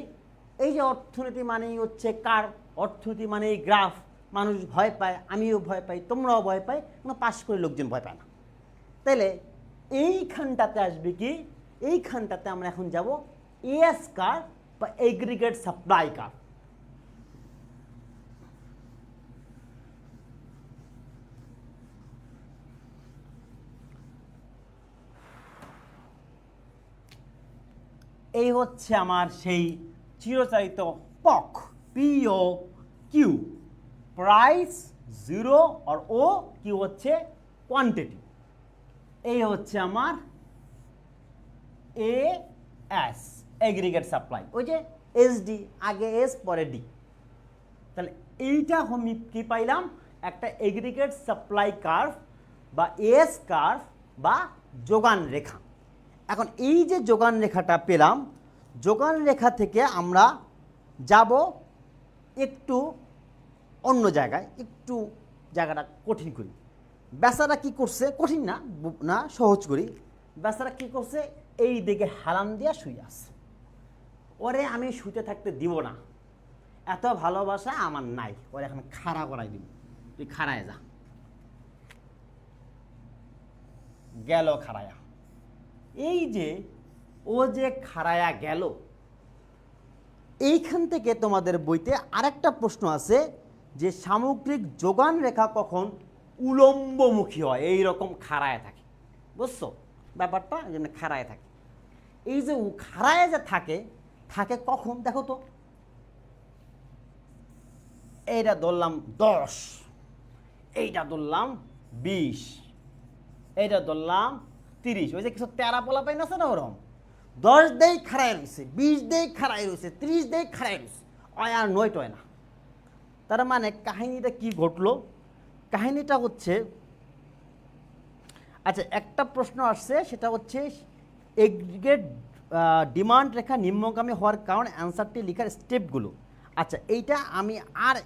এই যে অর্থনীতি মানেই হচ্ছে কার, অর্থনীতি মানেই গ্রাফ। মানুষ ভয় পায়, আমিও ভয় পাই, তোমরাও ভয় পাই, কোনো পাশ করে লোকজন ভয় পায় না। তাহলে এইখানটাতে আসবে কি? এইখানটাতে আমরা এখন যাব এস কার্ভ বা এগ্রিগেট সাপ্লাই কার্ভ। এই হচ্ছে আমার সেই চিরচারিত পক, পিও কিউ, প্রাইস জিরো আর ও কিউ হচ্ছে কোয়ান্টিটি। এই হচ্ছে আমার এ এস এগ্রিগেট সাপ্লাই, ওই যে এস ডি, আগে এস পরে ডি। তাহলে এইটা আমি কি পাইলাম? একটা এগ্রিগেট সাপ্লাই কার্ভ বা এস কার্ভ বা যোগান রেখা। এখন এই যে যোগান রেখাটা পেলাম, যোগান রেখা থেকে আমরা যাব একটু অন্য জায়গায়, একটু জায়গাটা কঠিন করি। বেচারা কি করছে? কঠিন না, না সহজ করি। বেচারা কি করছে? এই দিকে হালাম দিয়া শুয়ে আছে। ওরে আমি শুতে থাকতে দিব না, এত ভালোবাসা আমার নাই, ওরে এখন খাড়া করাই দিব, তুই খাড়ায় যা। গেল খাড়ায়া। এই যে ও যে খাড়ায়া গেল, এইখান থেকে তোমাদের বইতে আরেকটা প্রশ্ন আছে যে সামগ্রিক যোগান রেখা কখন উলম্বমুখী হয়, এই রকম খাড়ায় থাকে। বুঝছো ব্যাপারটা? এই জন্য খাড়ায় থাকে। এই যে খাড়ায় যে থাকে, থাকে কখন? দেখো তো, এইটা ধরলাম 10, এইটা ধরলাম 20, এইটা ধরলাম 30। ওই যে কিছু তেরা পোলা পাই না, আছে না ওরকম 10 দেই খাড়ায় রয়েছে, 20 দেই খাড়ায় রয়েছে, 30 দেই খাড়ায় রয়েছে, অয় আর নয় টয় না। তার মানে কাহিনীটা কি ঘটলো? কাহিনীটা হচ্ছে, আচ্ছা একটা প্রশ্ন আসছে, সেটা হচ্ছে এগ্রিগেট ডিমান্ড রেখা নিম্নগামী হওয়ার কারণ অ্যান্সারটি লেখার স্টেপগুলো। আচ্ছা এইটা আমি আর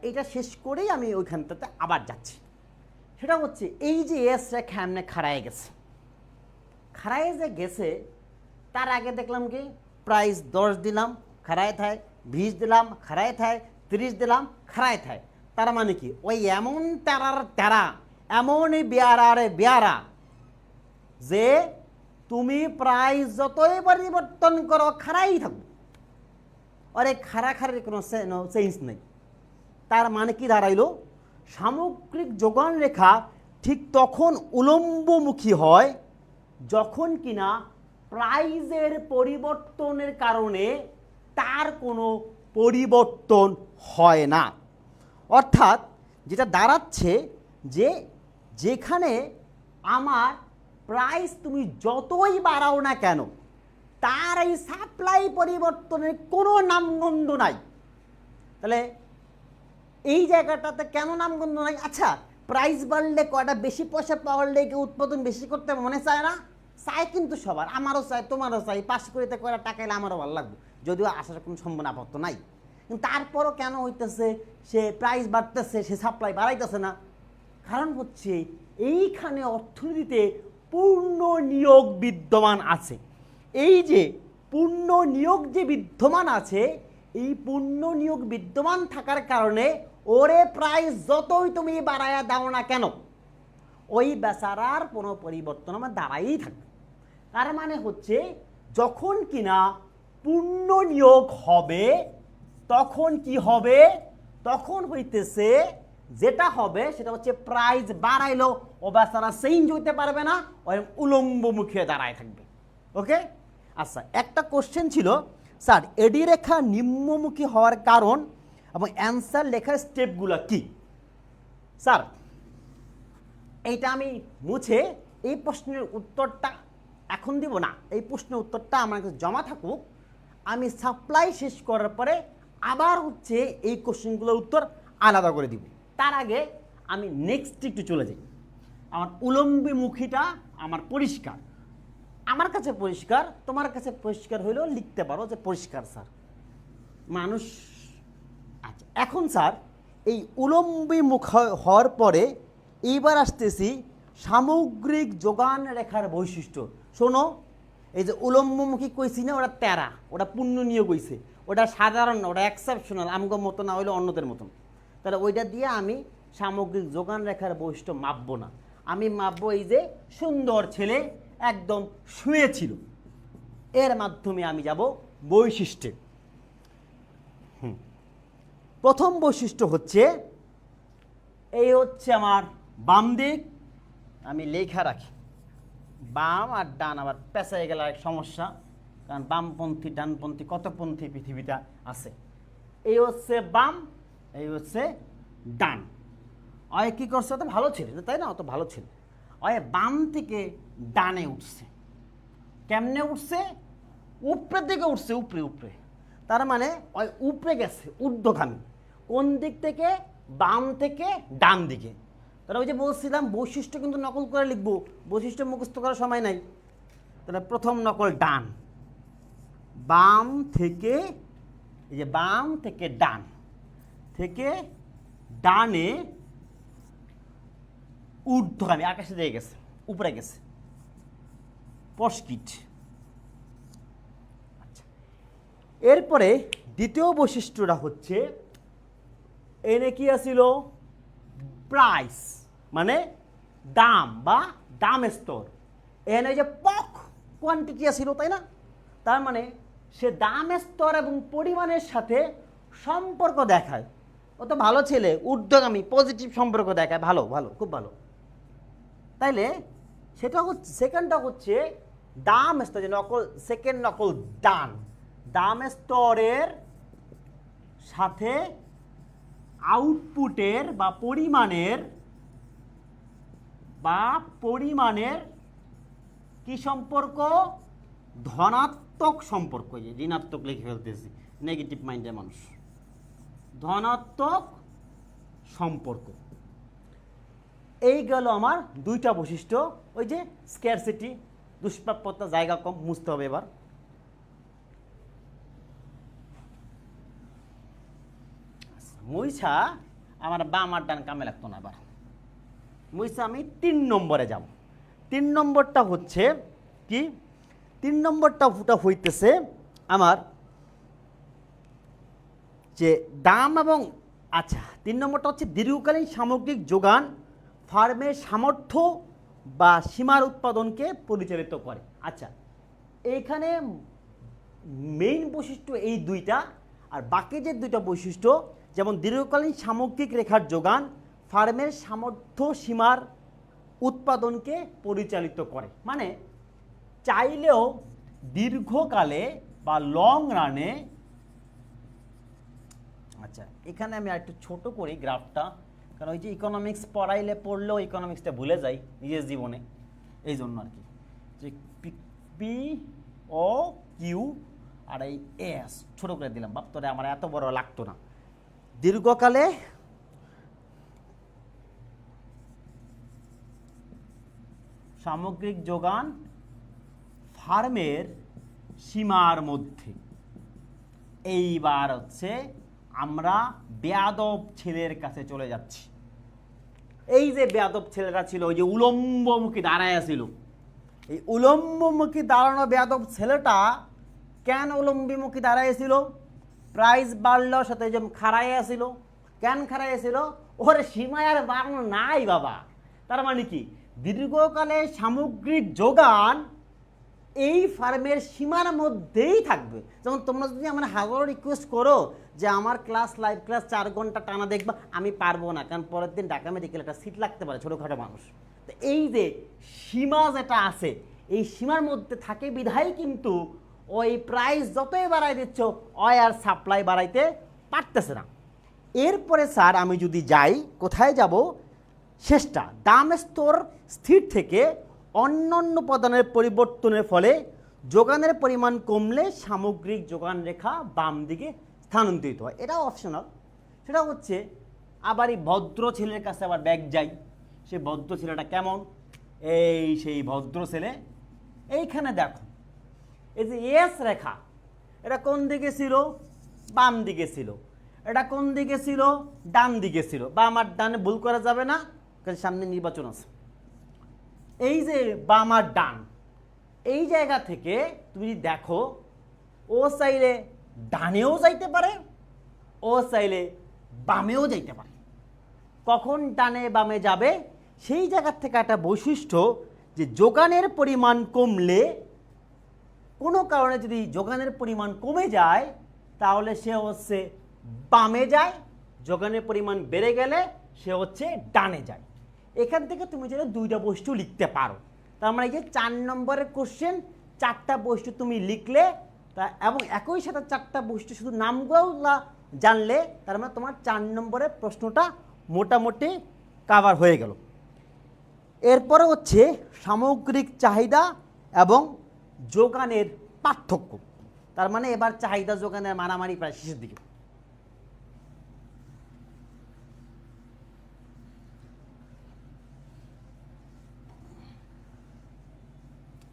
এইটা শেষ করেই আমি ওইখানটাতে আবার যাচ্ছি। সেটা হচ্ছে এই যে এস রেখা এমনি খাড়ায় গেছে, খাড়ায় যে গেছে তার আগে দেখলাম কি প্রাইস 10 দিলাম খাড়ায় থায়, 20 দিলাম খাড়ায় থায়, 30 দিলাম খাড়ায় থায়। তার মানে কি ওই এমন তেরার তেরা, এমনই বেয়ারারে বেয়ারা যে তুমি প্রাইস যতই পরিবর্তন করো খাড়াই থাকবে, আরে খাড়া খাড়ির কোনো চেঞ্জ নেই। তার মানে কি দাঁড়াইলো? সামগ্রিক যোগান রেখা ঠিক তখন উলম্বমুখী হয় যখন কিনা প্রাইজের পরিবর্তনের কারণে তার কোনো পরিবর্তন হয় না। অর্থাৎ যেটা দাঁড়াচ্ছে যে যেখানে আমার প্রাইস তুমি যতই বাড়াও না কেন, তার এই সাপ্লাই পরিবর্তনের কোনো নামগন্ধ নাই। তাহলে এই জায়গাটাতে কেন নামগন্ধ নাই? আচ্ছা প্রাইস বাড়লে কয়টা বেশি পয়সা পাওয়ার লেগে উৎপাদন বেশি করতে মনে চায় না? চাই কিন্তু সবার, আমারও চাই, তোমারও চাই, 5 কোটিতে কয়টা টাকা এলে আমারও ভালো লাগবে, যদিও আসার কোনো সম্ভাবনা আপাতত নাই। কিন্তু তারপরও কেন হইতেছে সে প্রাইস বাড়তেছে, সে সাপ্লাই বাড়াইতেছে না? কারণ হচ্ছে এইখানে অর্থনীতিতে পূর্ণ নিয়োগ বিদ্যমান আছে। এই যে পূর্ণ নিয়োগ যে বিদ্যমান আছে, এই পূর্ণ নিয়োগ বিদ্যমান থাকার কারণে ওরে প্রাইস যতই তুমি বাড়াইয়া দাও না কেন, ওই বেচারার কোনো পরিবর্তন আমার দাঁড়াই থাকবে। তার মানে হচ্ছে যখন কিনা পূর্ণ নিয়োগ হবে তখন কি হবে, তখন হইতেছে যেটা হবে সেটা হচ্ছে প্রাইস বাড়াইলো ও বেচারা চেঞ্জ হইতে পারবে না, ওই উলম্ব মুখে দাঁড়ায় থাকবে। ওকে, আচ্ছা একটা কোশ্চেন ছিল স্যার এডি রেখা নিম্নমুখী হওয়ার কারণ এবং অ্যান্সার লেখার স্টেপগুলো কি। স্যার এইটা আমি মুছে এই প্রশ্নের উত্তরটা এখন দিব না, এই প্রশ্নের উত্তরটা আমার কাছে জমা থাকুক, আমি সাপ্লাই শেষ করার পরে আবার হচ্ছে এই কোশ্চেনগুলোর উত্তর আলাদা করে দিব। তার আগে আমি নেক্সট একটু চলে যাই। আমার উলম্বমুখীটা আমার পরিষ্কার, আমার কাছে পরিষ্কার, তোমার কাছে পরিষ্কার হইলেও লিখতে পারো যে পরিষ্কার স্যার মানুষ। আচ্ছা এখন স্যার এই উলম্বমুখ হওয়ার পরে এইবার আসতেছি সামগ্রিক যোগান রেখার বৈশিষ্ট্য। শোনো, এই যে উলম্বমুখী কইছি না, ওটা তেরা, ওটা পূর্ণ নিয়োগ হইছে, ওটা সাধারণ না, ওটা এক্সেপশনাল, আমগো মতো না হইলে অন্যদের মতন। তাহলে ওইটা দিয়ে আমি সামগ্রিক যোগান রেখার বৈশিষ্ট্য মাপবো না, আমি মাপবো এই যে সুন্দর ছেলে একদম শুয়েছিল, এর মাধ্যমে আমি যাব বৈশিষ্ট্যে। প্রথম বৈশিষ্ট্য হচ্ছে এই হচ্ছে আমার বাম দিক, আমি লেখা রাখি, বাম আর ডান আবার পেঁচাই গেলে এক সমস্যা, কারণ বামপন্থী ডানপন্থী কতপন্থী পৃথিবীটা আছে। এই হচ্ছে বাম, এই হচ্ছে ডান। অয় কী করছে, অত ভালো ছিল তাই না, অত ভালো ছিল, অয় বাম থেকে ডানে উঠছে। কেমনে উঠছে, উপরের দিকে উঠছে, উপরে উপরে, তার মানে ওই উপরে গেছে ঊর্ধ্বগামী। কোন দিক থেকে, বাম থেকে ডান দিকে। তাহলে ওই যে বলছিলাম বৈশিষ্ট্য কিন্তু নকল করে লিখবো, বৈশিষ্ট্য মুখস্থ করার সময় নাই। তাহলে প্রথম নকল ডান, বাম থেকে, এই যে বাম থেকে ডান, থেকে ডানে ঊর্ধ্বগামী, আকাশে দিয়ে গেছে, উপরে গেছে, পস্কিট। আচ্ছা এরপরে দ্বিতীয় বৈশিষ্ট্যটা হচ্ছে এনে কি আছিল, প্রাইস মানে দাম বা দাম স্তর, এনে যে পক কোয়ান্টিটি আছিল তাই না, তার মানে সে দাম স্তর এবং পরিমাণের সাথে সম্পর্ক দেখায়। ও তো ভালো ছেলে, ঊর্ধ্বগামী, পজিটিভ সম্পর্ক দেখায়, ভালো ভালো খুব ভালো। তাইলে সেটা হচ্ছে সেকেন্ডটা হচ্ছে দাম স্তর, যে নকল সেকেন্ড নকল ডান, দাম স্তরের সাথে আউটপুটের বা পরিমাণের কি সম্পর্ক, ধনাত্মক সম্পর্ক। যে ঋণাত্মক লিখে ফেলতেছি, নেগেটিভ মাইন্ডের মানুষ, ধনাত্মক সম্পর্ক। এই গেল আমার দুইটা বৈশিষ্ট্য। ওই যে স্ক্যারসিটি, দুষ্প্রাপ্যতা, জায়গা কম, মুছতে হবে এবার। মুইছা আমার বাম আর ডান কামে লাগতো না, এবার মুইছা আমি 3 নম্বরে যাব। 3 নম্বরটা হচ্ছে কি, 3 নম্বরটা হইতেছে আমার যে দাম এবং, আচ্ছা 3 নম্বরটা হচ্ছে দীর্ঘকালীন সামগ্রিক যোগান ফার্মের সামর্থ্য বা সীমার উৎপাদনকে পরিচালিত করে। আচ্ছা এইখানে মেইন বৈশিষ্ট্য এই দুইটা, আর বাকি যে দুইটা বৈশিষ্ট্য যেমন দীর্ঘকালীন সামগ্রিক রেখার যোগান ফার্মের সামর্থ্য সীমার উৎপাদনকে পরিচালিত করে, মানে চাইলেও দীর্ঘকালে বা লং রানে। আচ্ছা এখানে আমি আরেকটু ছোট করি গ্রাফটা, কারণ ওই যে ইকোনমিক্স পড়লেও ইকোনমিক্সটা ভুলে যাই নিজের জীবনে, এই জন্য আর কি। যে পি ও কিউ আর এই এস ছোটো করে দিলাম, বাপ তোরে আমার এত বড় লাগতো না। দীর্ঘকালে সামগ্রিক যোগান ফার্মের সীমার মধ্যে। এইবার হচ্ছে আমরা বেয়াদব ছেলের কাছে চলে যাচ্ছি। এই যে বেয়াদব ছেলেটা ছিল, ওই যে উলম্বমুখী দাঁড়ায় ছিল, এই উলম্বমুখী দাঁড়ানো বেয়াদব ছেলেটা কেন উলম্বমুখী দাঁড়াইছিল, প্রাইস বাড়লেও সাথে যে খাড়াইয়াছিল, কেন খাড়াইয়াছিল, ওরে সীমায় আর বাড়ানো নাই বাবা। তার মানে কি, দীর্ঘকালে সামগ্রিক যোগান এই ফার্মের সীমার মধ্যেই থাকবে। যেমন তোমরা যদি আমার হাজারো রিকোয়েস্ট করো যে আমার ক্লাস লাইভ ক্লাস 4 ঘন্টা টানা দেখবা, আমি পারবো না, কারণ পরের দিন ঢাকা মেডিকেল একটা সিট লাগতে পারে, ছোটোখাটো মানুষ। তো এই যে সীমা যেটা আছে, এই সীমার মধ্যে থাকে বিধায় কিন্তু ওই প্রাইস যতই বাড়াই দিচ্ছ ওই আর সাপ্লাই বাড়াইতে পারতেছে না। এরপরে স্যার আমি যদি যাই, কোথায় যাব, শেষটা দাম স্তর স্থির থেকে অন্যান্য উপাদানের পরিবর্তনের ফলে যোগানের পরিমাণ কমলে সামগ্রিক যোগান রেখা বাম দিকে স্থানান্তরিত হয়। এটাও অপশনাল। সেটা হচ্ছে আবার এই ভদ্র ছেলের কাছে আবার ব্যাগ যাই। সে ভদ্র ছেলেটা কেমন? এই সেই ভদ্র ছেলে। এইখানে দেখো এই যে এস রেখা, এটা কোন দিকে ছিল? বাম দিকে ছিল। এটা কোন দিকে ছিল? ডান দিকে ছিল। বাম আর ডানে ভুল করা যাবে না, কারণ সামনে নির্বাচন আছে। এই যে বাম আর ডান, এই জায়গা থেকে তুমি দেখো, ও চাইলে ডানেও যাইতে পারে, ও চাইলে বামেও যাইতে পারে। কখন ডানে বামে যাবে? সেই জায়গার থেকে একটা বৈশিষ্ট্য যে যোগানের পরিমাণ কমলে, কোনো কারণে যদি যোগানের পরিমাণ কমে যায় তাহলে সে হচ্ছে বামে যায়, যোগানের পরিমাণ বেড়ে গেলে সে হচ্ছে ডানে যায়। এখান থেকে তুমি যেন দুইটা বস্তু লিখতে পারো। তার মানে যে 4 নম্বরের কোশ্চেন, 4টা বস্তু তুমি লিখলে তা, এবং একই সাথে 4টা বস্তু শুধু নামগুলো জানলে, তার মানে তোমার 4 নম্বরের প্রশ্নটা মোটামুটি কাভার হয়ে গেল। এরপরে হচ্ছে সামগ্রিক চাহিদা এবং যোগানের পার্থক্য। তার মানে এবার চাহিদা যোগানের মারামারি প্রায় শেষের দিকে।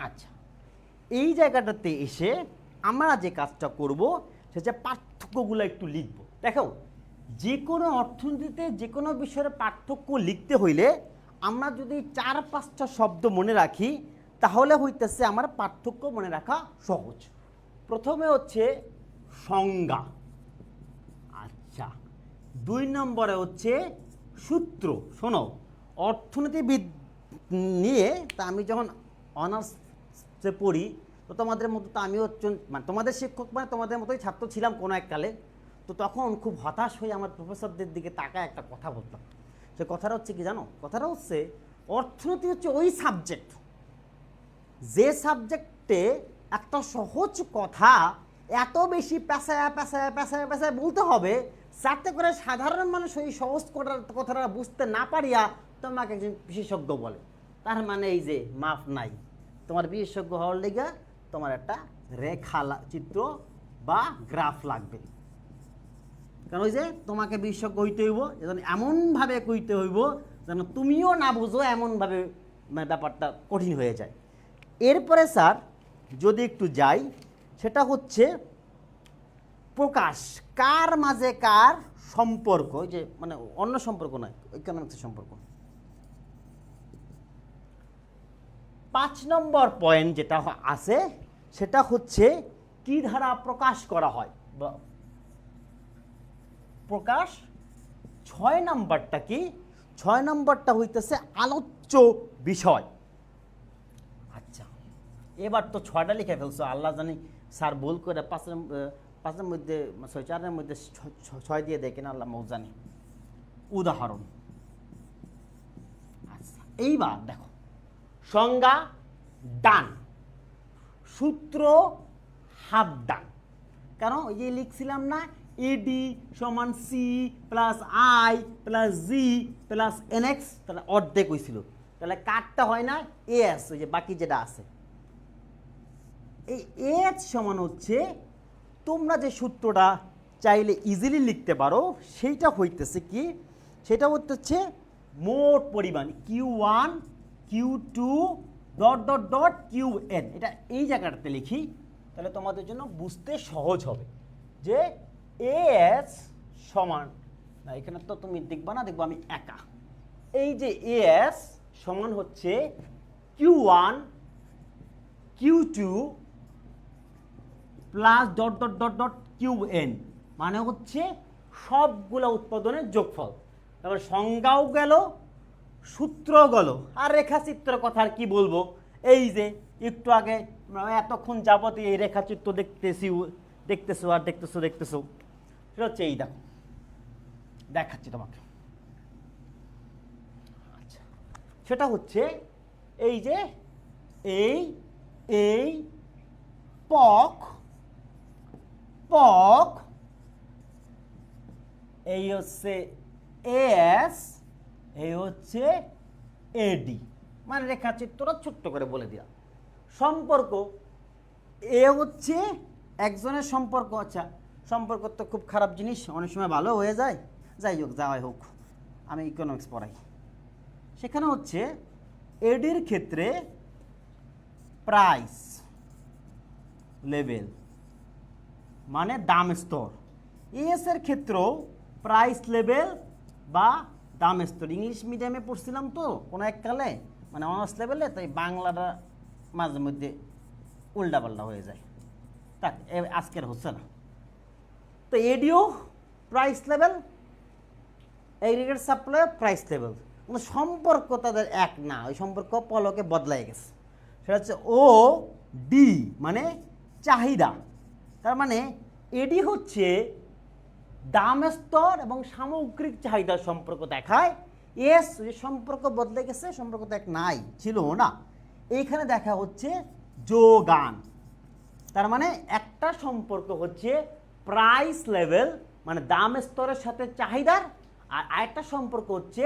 আচ্ছা, এই জায়গাটাতে এসে আমরা যে কাজটা করব সেটা পার্থক্যগুলো একটু লিখব। দেখো, যে কোনো অর্থনীতিতে যে কোনো বিষয়ের পার্থক্য লিখতে হইলে আমরা যদি 4-5টা শব্দ মনে রাখি তাহলে হইতেছে আমার পার্থক্য মনে রাখা সহজ। প্রথমে হচ্ছে সংজ্ঞা। আচ্ছা, 2 নম্বরে হচ্ছে সূত্র। শোনো, অর্থনীতিবিদ নিয়ে তা আমি যখন অনার্সে পড়ি তো তোমাদের মতো তো আমিও, মানে তোমাদের শিক্ষক মানে তোমাদের মতোই ছাত্র ছিলাম কোনো এককালে। তো তখন খুব হতাশ হয়ে আমার প্রফেসরদের দিকে তাকায় একটা কথা বলতাম। সে কথাটা হচ্ছে কি জানো? কথাটা হচ্ছে অর্থনীতি হচ্ছে ওই সাবজেক্ট, যে সাবজেক্টে একটা সহজ কথা এত বেশি পেঁচায় পেঁচায় পেঁচায় পেঁচায় বলতে হবে যাতে করে সাধারণ মানুষ ওই সহজ কথাটা বুঝতে না পারিয়া তোমাকে একজন বিশেষজ্ঞ বলে। তার মানে এই যে মাফ নাই, তোমার বিশেষজ্ঞ হওয়ার লেগে তোমার একটা রেখা চিত্র বা গ্রাফ লাগবে। কারণ ওই যে তোমাকে বিশেষজ্ঞ হইতে হইব, যেন এমনভাবে কইতে হইব যেন তুমিও না বুঝো, এমনভাবে মানে ব্যাপারটা কঠিন হয়ে যায়। এরপরে স্যার যদি একটু যাই, সেটা হচ্ছে প্রকাশ। কার মাঝে কার সম্পর্ক, ওই যে মানে অন্য সম্পর্ক নয়, ইকোনমিক্সের সম্পর্ক। 5 নম্বর পয়েন্ট যেটা আছে সেটা হচ্ছে কি ধারা প্রকাশ করা হয় বা প্রকাশ। 6 নম্বরটা কি? 6 নম্বরটা হইতেছে আলোচ্য বিষয়। আচ্ছা, এবার তো 6টা লিখে ফেলছো, আল্লাহ জানি স্যার ভুল করে 5-এর মধ্যে 4-এর মধ্যে 6 দিয়ে দেয় কিনা আল্লাহ জানি। উদাহরণ। আচ্ছা, এইবার দেখো, সংজ্ঞা ডান, সূত্র হাফ ডান। কারণ ওই যে লিখছিলাম না, এডি সমান C plus I plus G plus N X, তাহলে অর্ধেক হয়েছিল। তাহলে কাটটা হয় না এস, ওই যে বাকি যেটা আছে। এই এস সমান হচ্ছে, তোমরা যে সূত্রটা চাইলে ইজিলি লিখতে পারো সেইটা হইতেছে কি, সেটা হচ্ছে মোট পরিমাণ Q1 Q2 dot dot dot Qn। এটা এই জায়গাটাতে লিখি, তাহলে তোমাদের জন্য বুঝতে সহজ হবে যে এস সমান, না এখানে তো তুমি দেখবা না, দেখবো আমি একা। এই যে এস সমান হচ্ছে Q1 Q2 plus dot dot dot dot Qn, মানে হচ্ছে সবগুলো উৎপাদনের যোগফল। তারপর সংজ্ঞাও গেল, সূত্র গেল, আর রেখাচিত্র কথা আর কি বলবো। এই যে একটু আগে আমরা এতক্ষণ যাবত এই রেখাচিত্র দেখতেছো আর দেখতেছো সেটা হচ্ছে এই দেখো, দেখাচ্ছি তোমাকে। আচ্ছা, সেটা হচ্ছে এই যে এই এই পক পক এই হচ্ছে এস, এই হচ্ছে এডি, মানে রেখাচিত্রটা ছোট্ট করে বলে দিলাম। সম্পর্ক এ হচ্ছে একজনের সম্পর্ক। আচ্ছা, সম্পর্ক তো খুব খারাপ জিনিস, অনেক সময় ভালো হয়ে যায়। যাই হোক, যাওয়াই হোক, আমি ইকোনমিক্স পড়াই। সেখানে হচ্ছে এডির ক্ষেত্রে প্রাইস লেভেল মানে দাম স্তর, এস এর ক্ষেত্রেও প্রাইস লেভেল বা দাম স্তর। ইংলিশ মিডিয়ামে পড়ছিলাম তো কোনো এককালে, মানে অনার্স লেভেলে, তাই বাংলাটা মাঝে মধ্যে উল্টাপাল্টা হয়ে যায়। তাক আজকের হচ্ছে না। তো ADO price level, aggregate supply price level, কোনো সম্পর্ক তাদের এক না, ওই সম্পর্ক পলকে বদলাই গেছে। সেটা হচ্ছে ও ডি মানে চাহিদা। তার মানে এডি হচ্ছে দাম স্তর এবং সামগ্রিক চাহিদার সম্পর্ক দেখায়। এস যে সম্পর্ক বদলে গেছে, সম্পর্ক তো এক নাই, ছিল না। এইখানে দেখা হচ্ছে যোগান। তার মানে একটা সম্পর্ক হচ্ছে প্রাইস লেভেল মানে দাম স্তরের সাথে চাহিদার, আর আরেকটা সম্পর্ক হচ্ছে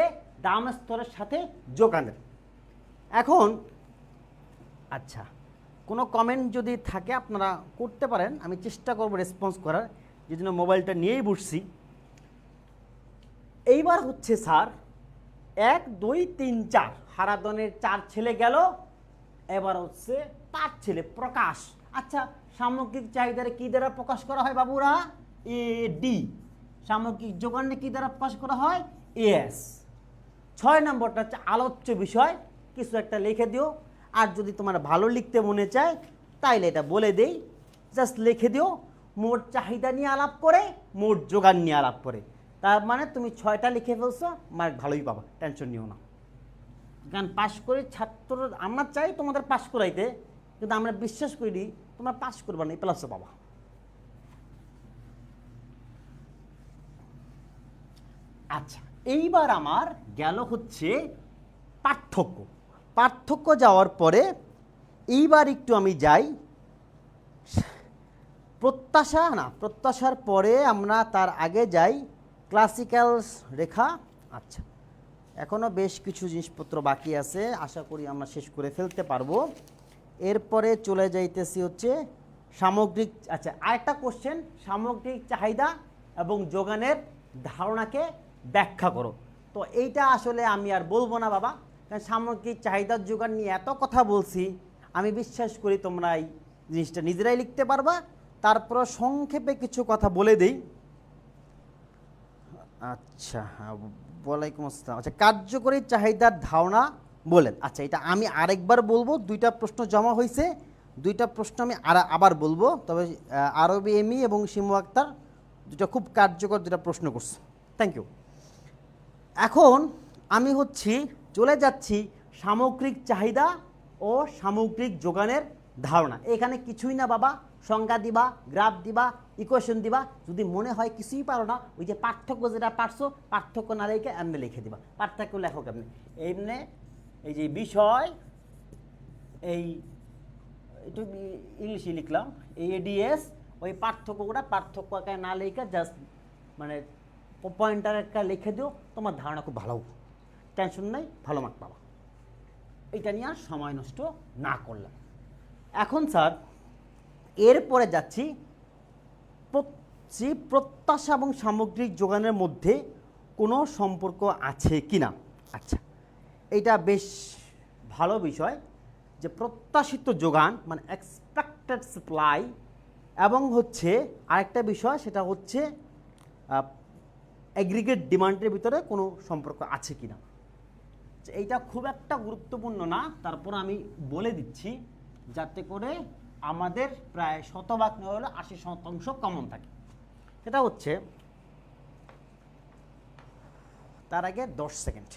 দাম স্তরের সাথে যোগানের। এখন আচ্ছা, কোনো কমেন্ট যদি থাকে আপনারা করতে পারেন, আমি চেষ্টা করব রেসপন্স করার, যে জন্য মোবাইলটা নিয়েই বসছি। এইবার হচ্ছে স্যার 1 2 3 4 হারাধনের 4 ছেলে গেল, এবার হচ্ছে 5 ছেলে প্রকাশ। আচ্ছা, সামগ্রিক চাহিদারে কি দ্বারা প্রকাশ করা হয় বাবুরা? A D. সামগ্রিক যোগানে কি দ্বারা প্রকাশ করা হয়? এস। 6 নম্বরটা হচ্ছে আলোচ্য বিষয়, কিছু একটা লিখে দিও। আর যদি তোমার ভালো লিখতে মনে চায় তাইলে এটা বলে দেই, জাস্ট লিখে দিও মোট চাহিদা নিয়ে আলাপ করে, মোট যোগান নিয়ে আলাপ করে। তার মানে তুমি 6টা লিখে ফেলছো, মার্ক ভালোই পাবা, টেনশন নিও না। কারণ পাশ করে ছাত্র, আমরা চাই তোমাদের পাশ করাইতে, কিন্তু আমরা বিশ্বাস করি তোমরা পাশ করবা না, এই প্লাসও পাবা। আচ্ছা, এইবার আমার গেল হচ্ছে পার্থক্য। পার্থক্য যাওয়ার পরে এইবার একটু আমি যাই প্রত্যাশা, না প্রত্যাশার পরে আমরা তার আগে যাই ক্লাসিক্যাল রেখা। আচ্ছা, এখনও বেশ কিছু জিনিসপত্র বাকি আছে, আশা করি আমরা শেষ করে ফেলতে পারবো। এরপরে চলে যাইতেছি হচ্ছে সামগ্রিক। আচ্ছা, আরেকটা কোশ্চেন, সামগ্রিক চাহিদা এবং যোগানের ধারণাকে ব্যাখ্যা করো। তো এইটা আসলে আমি আর বলবো না বাবা, কারণ সামগ্রিক চাহিদার যোগান নিয়ে এত কথা বলছি, আমি বিশ্বাস করি তোমরা এই জিনিসটা নিজেরাই লিখতে পারবা। তারপর সংক্ষেপে কিছু কথা বলে দেই। আচ্ছা, ওয়ালাইকুম আসসালাম। আচ্ছা, কার্যকরী চাহিদার ধারণা বলেন। আচ্ছা, এটা আমি আরেকবার বলবো, 2টা প্রশ্ন জমা হয়েছে, 2টা প্রশ্ন আমি আবার বলবো। তবে আরবি এমি এবং শিমু আক্তার 2টা খুব কার্যকর 2টা প্রশ্ন করছে। Thank you. এখন আমি চলে যাচ্ছি সামগ্রিক চাহিদা ও সামগ্রিক যোগানের ধারণা। এখানে কিছুই না বাবা, সংজ্ঞা দিবা, গ্রাফ দিবা, ইকুয়েশন দিবা। যদি মনে হয় কিছুই পারো না, ওই যে পার্থক্য যেটা পারছো, পার্থক্য না লিখে এমনি লিখে দিবা। পার্থক্য লেখো কেমনি? এমনি এই যে বিষয়, এই একটু ইংলিশে লিখলাম এডিএস, ওই পার্থক্যটা পার্থক্য না লিখে জাস্ট মানে পয়েন্টার একটা লিখে দিও, তোমার ধারণা খুব ভালো, টেনশন নেই, ভালো মার্ক পাবা। এটা নিয়ে আর সময় নষ্ট না করলাম। এখন স্যার এরপরে যাচ্ছি প্রত্যাশা এবং সামগ্রিক যোগানের মধ্যে কোনো সম্পর্ক আছে কি না। আচ্ছা, এইটা বেশ ভালো বিষয়, যে প্রত্যাশিত যোগান মানে এক্সপেক্টেড সাপ্লাই এবং আরেকটা বিষয়, সেটা হচ্ছে অ্যাগ্রিগেট ডিমান্ডের ভিতরে কোনো সম্পর্ক আছে কি না। এইটা খুব একটা গুরুত্বপূর্ণ না, তারপর আমি বলে দিচ্ছি যাতে করে আমাদের প্রায় শতভাগ না হলে 80% কমন থাকে। সেটা হচ্ছে, তার আগে 10 সেকেন্ড।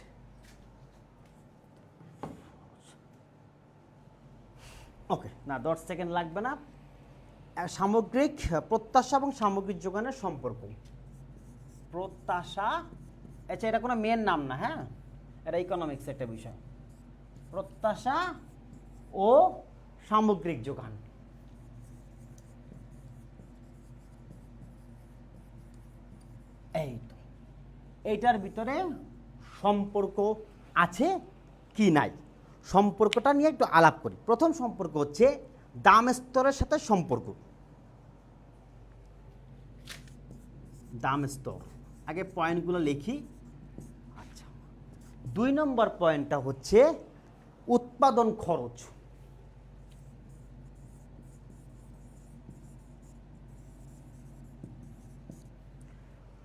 ওকে, না 10 সেকেন্ড লাগবে না। সামগ্রিক প্রত্যাশা এবং সামগ্রিক যোগানের সম্পর্ক। প্রত্যাশা, আচ্ছা এটা কোনো মেন নাম না, হ্যাঁ, এটা ইকোনমিক্স একটা বিষয়। প্রত্যাশা ও সামগ্রিক যোগান। এই তো, এইটার ভিতরে সম্পর্ক আছে কি নাই, সম্পর্কটা নিয়ে একটু আলাপ করি। প্রথম সম্পর্ক হচ্ছে দাম স্তরের সাথে সম্পর্ক। দাম স্তর, আগে পয়েন্টগুলো লিখি। আচ্ছা, 2 নম্বর পয়েন্টটা হচ্ছে উৎপাদন খরচ।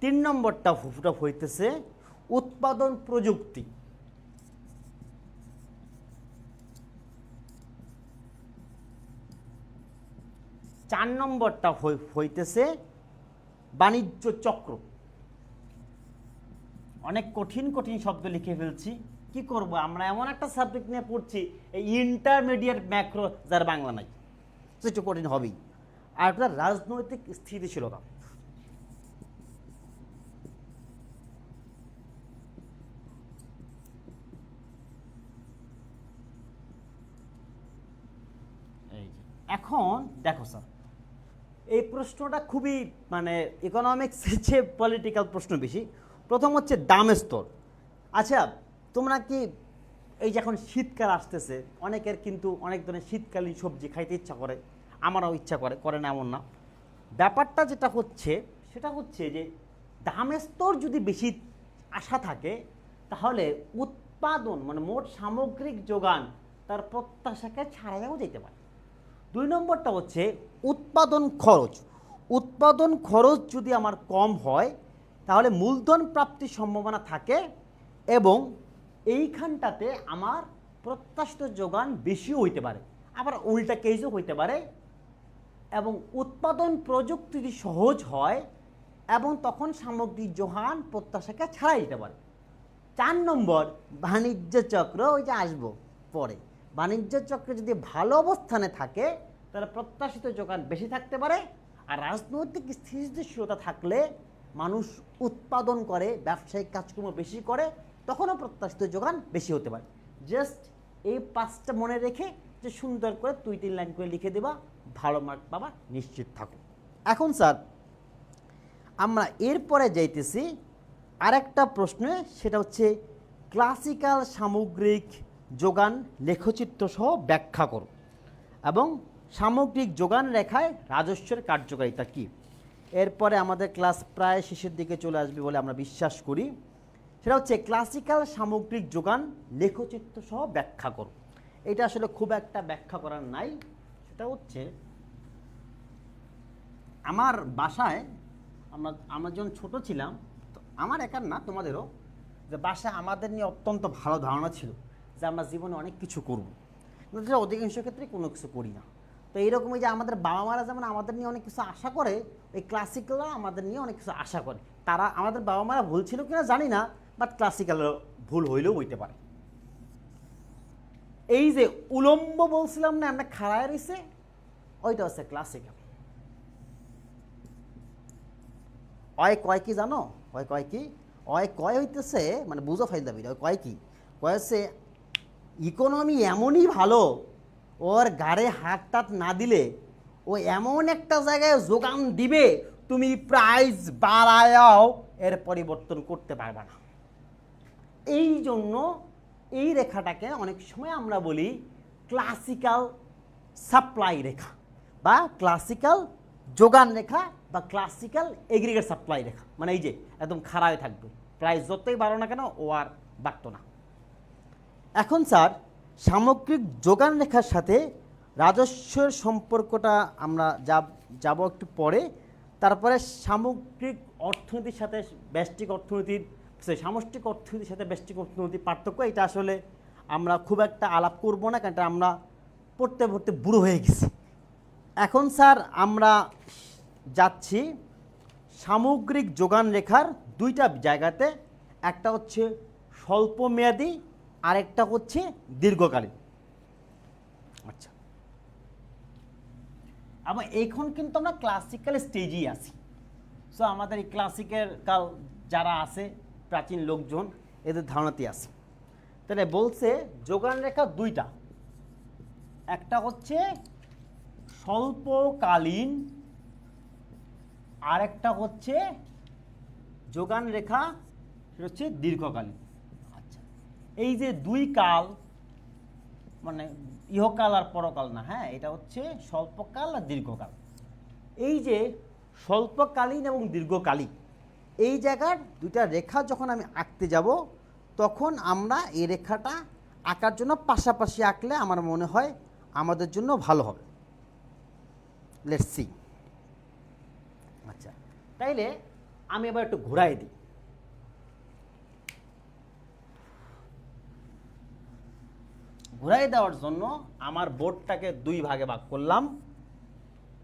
তিন নম্বরটা হইতেছে উৎপাদন প্রযুক্তি। চার নম্বরটা হইতেছে বাণিজ্য চক্র। অনেক কঠিন কঠিন শব্দ লিখে ফেলছি, কি করব, আমরা এমন একটা সাবজেক্ট নিয়ে পড়ছি, এই ইন্টারমিডিয়েট ম্যাক্রো যার বাংলা নাই, একটু কঠিন হবেই। আর একটা রাজনৈতিক স্থিতিশীলতা। এখন দেখো স্যার, এই প্রশ্নটা খুবই মানে ইকোনমিক্সের চেয়ে পলিটিক্যাল প্রশ্ন বেশি। প্রথম হচ্ছে দাম স্তর। আচ্ছা, তোমরা কি এই যে এখন শীতকাল আসতেছে, অনেকের কিন্তু অনেক ধরনের শীতকালীন সবজি খাইতে ইচ্ছা করে, আমারও ইচ্ছা করে না এমন না। ব্যাপারটা যেটা হচ্ছে সেটা হচ্ছে যে দামের স্তর যদি বেশি আশা থাকে, তাহলে উৎপাদন মানে মোট সামগ্রিক যোগান তার প্রত্যাশাকে ছাড়াইও যেতে পারে। 2 নম্বরটা হচ্ছে উৎপাদন খরচ। উৎপাদন খরচ যদি আমার কম হয়, তাহলে মূলধন প্রাপ্তির সম্ভাবনা থাকে এবং এইখানটাতে আমার প্রত্যাশিত যোগান বেশিও হইতে পারে, আবার উল্টা কেসও হইতে পারে। এবং উৎপাদন প্রযুক্তি যদি সহজ হয় এবং তখন সামগ্রিক যোগান প্রত্যাশাকে ছাড়াই দিতে পারে। 4 নম্বর বাণিজ্য চক্র, ওই যে আসবো পরে। বাণিজ্য চক্র যদি ভালো অবস্থানে থাকে, তাহলে প্রত্যাশিত যোগান বেশি থাকতে পারে। আর রাজনৈতিক স্থিতিশীলতা থাকলে মানুষ উৎপাদন করে, ব্যবসায়িক কাজকর্ম বেশি করে, তখনও প্রত্যাশিত যোগান বেশি হতে পারে। জাস্ট এই 5টা মনে রেখে যে সুন্দর করে 2-3 লাইন করে লিখে দেবা, ভালো মার্ক পাবা নিশ্চিত থাকো। এখন স্যার আমরা এরপরে যাইতেছি আরেকটা প্রশ্নে, সেটা হচ্ছে ক্লাসিক্যাল সামগ্রিক যোগান লেখচিত্র সহ ব্যাখ্যা করো এবং সামগ্রিক যোগান রেখায় রাজস্বের কার্যকারিতা কী। এরপরে আমাদের ক্লাস প্রায় শেষের দিকে চলে আসবে বলে আমরা বিশ্বাস করি। সেটা হচ্ছে ক্লাসিক্যাল সামগ্রিক যোগান লেখচিত্র সহ ব্যাখ্যা করো। এটা আসলে খুব একটা ব্যাখ্যা করার নাই। সেটা হচ্ছে আমার বাসায় আমরা যখন ছোট ছিলাম, আমার একার না তোমাদেরও, যে বাসায় আমাদের নিয়ে অত্যন্ত ভালো ধারণা ছিল যে আমরা জীবনে অনেক কিছু করব, কিন্তু অধিকাংশ ক্ষেত্রে কোনো কিছু করি না। তো এইরকমই যে আমাদের বাবা মারা যেমন আমাদের নিয়ে অনেক কিছু আশা করে, এই ক্লাসিক্যালরা আমাদের নিয়ে অনেক কিছু আশা করে। তারা আমাদের বাবা মারা ভুল ছিল কিনা জানি না, বাট ক্লাসিক্যালের ভুল হইলেও হইতে পারে। এই যে উলম্ব বলছিলাম না আমরা খাড়ায় রয়েছে, ওইটা হচ্ছে ক্লাসিক্যাল। অয় কয় কি জানো? অয় কয় কি? অয় কয় হইতেছে মানে বুঝো ফাইলদাবি। অয় কয় কি? কয় হচ্ছে ইকোনমি এমনই ভালো, ওর গাড়ে হাত টাত না দিলে ও এমন একটা জায়গায় যোগান দিবে, তুমি প্রাইস বাড়ায়াও এর পরিবর্তন করতে পারবে না। এই জন্য এই রেখাটাকে অনেক সময় আমরা বলি ক্লাসিক্যাল সাপ্লাই রেখা বা ক্লাসিক্যাল যোগান রেখা বা ক্লাসিক্যাল এগ্রিগেট সাপ্লাই রেখা। মানে এই যে একদম খাড়া হয়ে থাকবে, প্রাইস যতই বাড়ো না কেন ও আর বাড়তো না। এখন স্যার সামগ্রিক যোগান রেখার সাথে রাজস্বের সম্পর্কটা আমরা যাব একটু পরে। তারপরে সামগ্রিক অর্থনীতির সাথে ব্যষ্টিক অর্থনীতির, সামষ্টিক অর্থনীতির সাথে ব্যষ্টিক অর্থনীতির পার্থক্য, এটা আসলে আমরা খুব একটা আলাপ করব না, কারণ আমরা পড়তে পড়তে বুড়ো হয়ে গেছি। এখন স্যার আমরা যাচ্ছি সামগ্রিক যোগান রেখার 2টা জায়গাতে, একটা হচ্ছে স্বল্পমেয়াদী, আরেকটা হচ্ছে দীর্ঘকালীন। আচ্ছা, এবং এখন কিন্তু আমরা ক্লাসিক্যাল স্টেজেই আছি। সো আমাদের এই ক্লাসিক্যাল যারা আছে প্রাচীন লোকজন এদের ধারণাতে আছে। তাহলে বলছে যোগান রেখা দুইটা, একটা হচ্ছে স্বল্পকালীন আর একটা হচ্ছে যোগান রেখা সেটা হচ্ছে দীর্ঘকালীন। আচ্ছা, এই যে দুই কাল মানে ইহকাল আর পরকাল না, হ্যাঁ, এটা হচ্ছে স্বল্পকাল আর দীর্ঘকাল। এই যে স্বল্পকালীন এবং দীর্ঘকালীন এই জায়গার দুইটা রেখা যখন আমি আঁকতে যাব তখন আমরা এই রেখাটা আঁকার জন্য পাশাপাশি আঁকলে আমার মনে হয় আমাদের জন্য ভালো হবে। Let's see. আচ্ছা, তাইলে আমি এবার একটু ঘোরাই দিই। ঘুরাই দেওয়ার জন্য আমার বোর্ডটাকে দুই ভাগে ভাগ করলাম,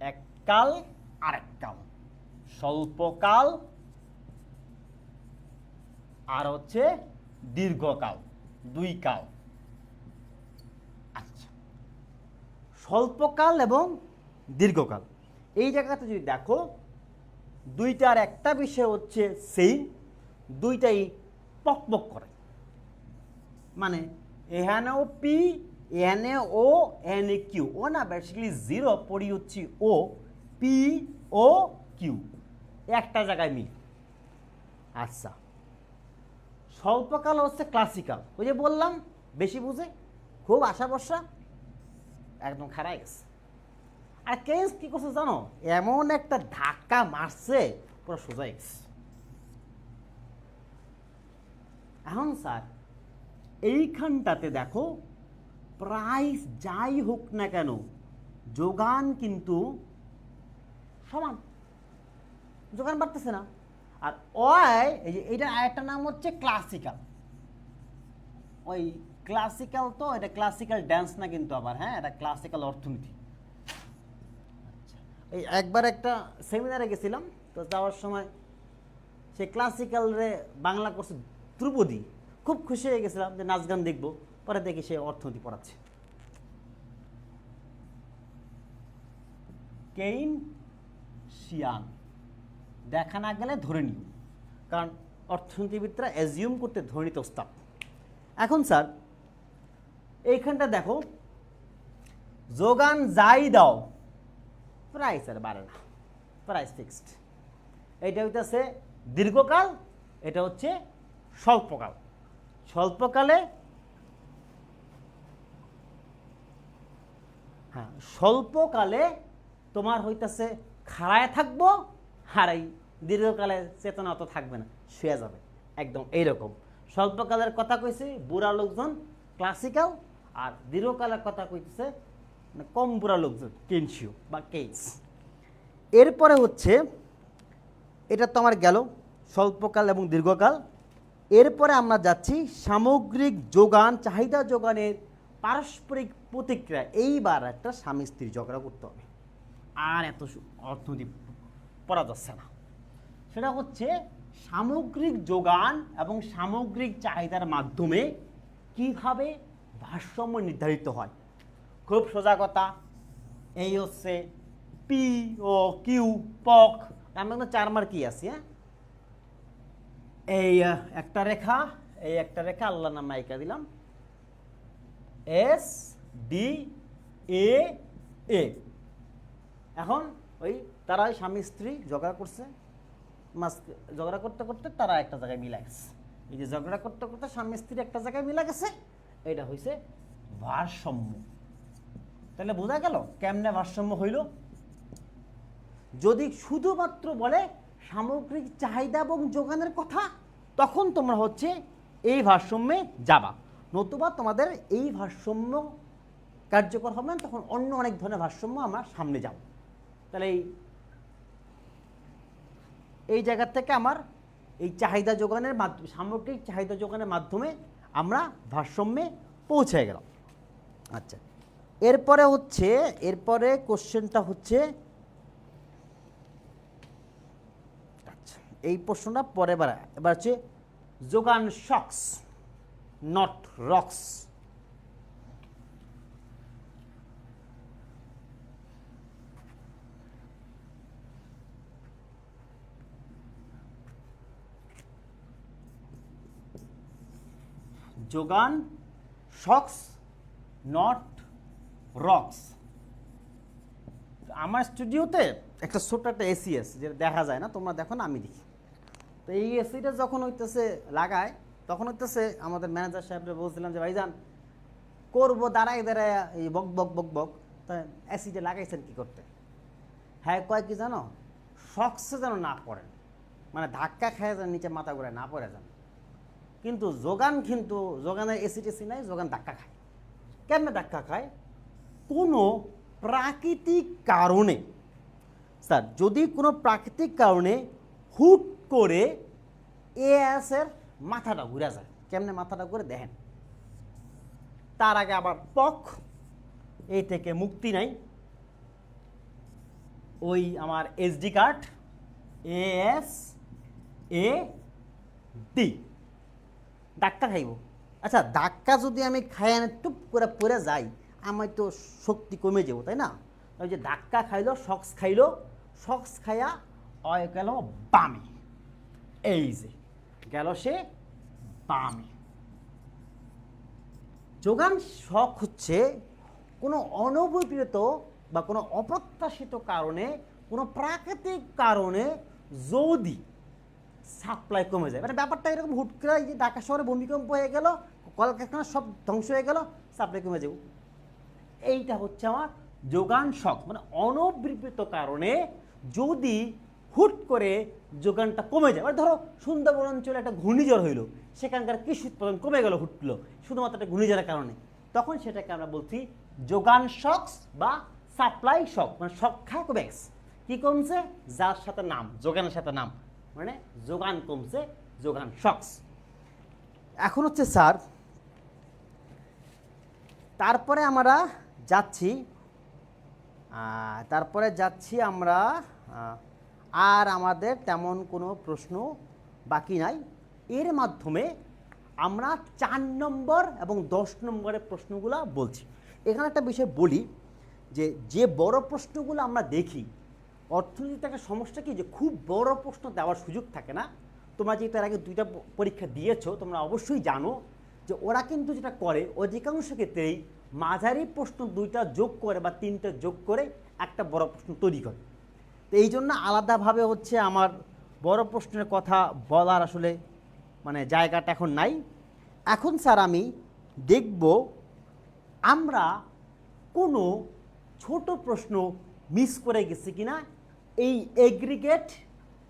এক কাল আর এক কাল, স্বল্পকাল আর হচ্ছে দীর্ঘকাল, দুই কাল। আচ্ছা, স্বল্পকাল এবং দীর্ঘকাল এই জায়গাতে যদি দেখো দুইটার একটা বিষয় হচ্ছে সেম, দুইটাই পকপক করে, মানে এখানেও পি এনে ও এনে কিউ, ও না বেসিক্যালি জিরো পড়ি হচ্ছে ও, পি ও কিউ একটা জায়গায় মিল। আচ্ছা, স্বল্পকাল হচ্ছে ক্লাসিক্যাল, ওই যে বললাম বেশি বুঝে খুব আশা ভরসা একদম খারাপ গেছে। আর কেস কি করছে জানো, এমন একটা ধাক্কা মারছে পুরো সোজা গেছে। এখন স্যার এইখানটাতে দেখো প্রাইস যাই হোক না কেন যোগান কিন্তু সমান, যোগান বাড়তেছে না। আর ওই এই যে এইটার আরেকটা নাম হচ্ছে ক্লাসিক্যাল, ওই ক্লাসিক্যাল তো এটা ক্লাসিক্যাল ড্যান্স না কিন্তু আবার, হ্যাঁ, এটা ক্লাসিক্যাল অর্থনীতি। আচ্ছা, এই একবার একটা সেমিনারে গেছিলাম, তো যাওয়ার সময় সে ক্লাসিক্যাল রে বাংলা কোর্স ধ্রুপদী, খুব খুশি হয়ে গেছিলাম যে নাচ গান দেখবো, পরে দেখি সে অর্থনীতি পড়াচ্ছে। কেইনশিয়ান দেখা না গেলে ধরে নিও, কারণ অর্থনীতিবিদরা অ্যাজিউম করতে ধরিত ওস্তাদ। এখন স্যার এইখানটা দেখো যোগান যাই দাও প্রাইস আর বাড়ে না, প্রাইস ফিক্সড। এইটা হইতেছে দীর্ঘকাল, এটা হচ্ছে স্বল্পকাল। স্বল্পকালে হ্যাঁ, স্বল্পকালে তোমার হইতেছে খাড়ায় থাকবো, আর এই দীর্ঘকালে চেতনা অত থাকবে না, শুয়ে যাবে একদম এইরকম। স্বল্পকালের কথা কইছে বুড়া লোকজন ক্লাসিক্যাল, আর দীর্ঘকালের কথা কইতেছে মানে কম বুড়া লোকজন কেনশিও বা কেইস। এরপরে হচ্ছে এটা তো আমার গেল স্বল্পকাল এবং দীর্ঘকাল। এরপরে আমরা যাচ্ছি সামগ্রিক যোগান, চাহিদা যোগানের পারস্পরিক প্রতিক্রিয়া। এইবার একটা স্বামী স্ত্রী ঝগড়া করতে হবে, আর এত অর্থনীতি পড়া যাচ্ছে না। সেটা হচ্ছে সামগ্রিক যোগান এবং সামগ্রিক চাহিদার মাধ্যমে কিভাবে ভারসাম্য নির্ধারিত হয়। খুব সোজা কথা, এই হচ্ছে পি ও কিউ পক, আমরা কিন্তু 4 মার্ক কি আছে, হ্যাঁ, এই একটা রেখা, এই একটা রেখা, আল্লাহ নাম মাইকা দিলাম, এস ডি এ এ। এখন ওই তারা স্বামী স্ত্রী ঝগড়া করছে, ঝগড়া করতে করতে তারা একটা জায়গায় মিলা গেছে। এই যে ঝগড়া করতে করতে স্বামী স্ত্রী একটা জায়গায় মিলা গেছে, এটা হয়েছে ভারসাম্য। তাহলে বোঝা গেল কেমনে ভারসাম্য হইল। যদি শুধুমাত্র বলে সামগ্রিক চাহিদা এবং যোগানের কথা, তখন তোমরা হচ্ছে এই ভারসাম্যে যাবা, নতুবা তোমাদের এই ভারসাম্য কার্যকর হবে না, তখন অন্য অনেক ধরনের ভারসাম্য আমরা সামনে যাব। তাহলে এই জায়গা থেকে আমার এই চাহিদা যোগানের মাধ্যমে, সামগ্রিক চাহিদা যোগানের মাধ্যমে আমরা ভারসাম্যে পৌঁছে গেলাম। আচ্ছা, এরপরে কোশ্চেনটা হচ্ছে, আচ্ছা এই প্রশ্নটা পরে এবার হচ্ছে যোগান শক্স নট রক্স। যোগান শক্স নট রক্স। আমার স্টুডিওতে একটা ছোট্ট একটা এসি আছে, যেটা দেখা যায় না, তোমরা দেখো না, আমি দেখি। তো এই এসিটা যখন হইতেছে লাগায়, তখন হইতেছে আমাদের ম্যানেজার সাহেবরা বলছিলাম যে ভাইজান করবো দাঁড়ায় দাঁড়ায় এই বক বক বক বক, তা এসিটা লাগাইছেন কি করতে? হ্যাঁ কয় কি জানো, শক্সে যেন না পড়েন, মানে ধাক্কা খেয়ে যেন নিচে মাথা ঘুরে না পড়ে যান। কিন্তু যোগানের এসি টেসি নাই, যোগান ধাক্কা খায়। কেমনে ধাক্কা খায়? কোনো প্রাকৃতিক কারণে, স্যার যদি কোনো প্রাকৃতিক কারণে হুট করে এর মাথাটা ঘুরে যায়। কেমনে মাথাটা ঘুরে দেখেন, তার আগে আবার পক, এই থেকে মুক্তি নাই। ওই আমার এসডি কার্ড ASAD ধাক্কা খাইব। আচ্ছা ধাক্কা যদি আমি খাই টুপ করে পড়ে যাই, আমার তো শক্তি কমে যাবো, তাই না? ওই যে ধাক্কা খাইলো, শক্স খাইয়া গেল বামে, এই যে গেল সে বামে। যোগান শক হচ্ছে কোনো অনভিপ্রেত বা কোনো অপ্রত্যাশিত কারণে, কোনো প্রাকৃতিক কারণে যদি সাপ্লাই কমে যায়, মানে ব্যাপারটা এরকম হুট করে, যে ঢাকা শহরে ভূমিকম্প হয়ে গেল, কলকারখানা সব ধ্বংস হয়ে গেল, সাপ্লাই কমে যাব। এইটা হচ্ছে আমার যোগান শক, মানে অনভিপ্রেত কারণে যদি হুট করে যোগানটা কমে যায়। মানে ধরো সুন্দরবন অঞ্চলে একটা ঘূর্ণিঝড় হইলো, সেখানকার কৃষি উৎপাদন কমে গেল হুটলো শুধুমাত্র একটা ঘূর্ণিঝড়ের কারণে, তখন সেটাকে আমরা বলছি যোগান শক্স বা সাপ্লাই শক। মানে শক খায় কমে গেছে, কি কমছে? যার সাথে নাম, যোগানের সাথে নাম, মানে যোগান কমছে, যোগান শক্স। এখন হচ্ছে স্যার, তারপরে আমরা যাচ্ছি আমরা, আর আমাদের তেমন কোনো প্রশ্ন বাকি নাই। এর মাধ্যমে আমরা 4 নম্বর এবং 10 নম্বরের প্রশ্নগুলো বলছি। এখানে একটা বিষয় বলি, যে বড় প্রশ্নগুলো আমরা দেখি, অর্থনীতিতে একটা সমস্যা কি, যে খুব বড় প্রশ্ন দেওয়ার সুযোগ থাকে না। তোমরা যে তার আগে 2টা পরীক্ষা দিয়েছো, তোমরা অবশ্যই জানো যে ওরা কিন্তু যেটা করে অধিকাংশ ক্ষেত্রেই মাঝারি প্রশ্ন 2টা যোগ করে বা 3টা যোগ করে একটা বড় প্রশ্ন তৈরি করে। তো এই জন্য আলাদাভাবে হচ্ছে আমার বড় প্রশ্নের কথা বলার আসলে মানে জায়গাটা এখন নাই। এখন স্যার আমি দেখব আমরা কোনো ছোট প্রশ্ন মিস করে গেছি কিনা এই এগ্রিগেট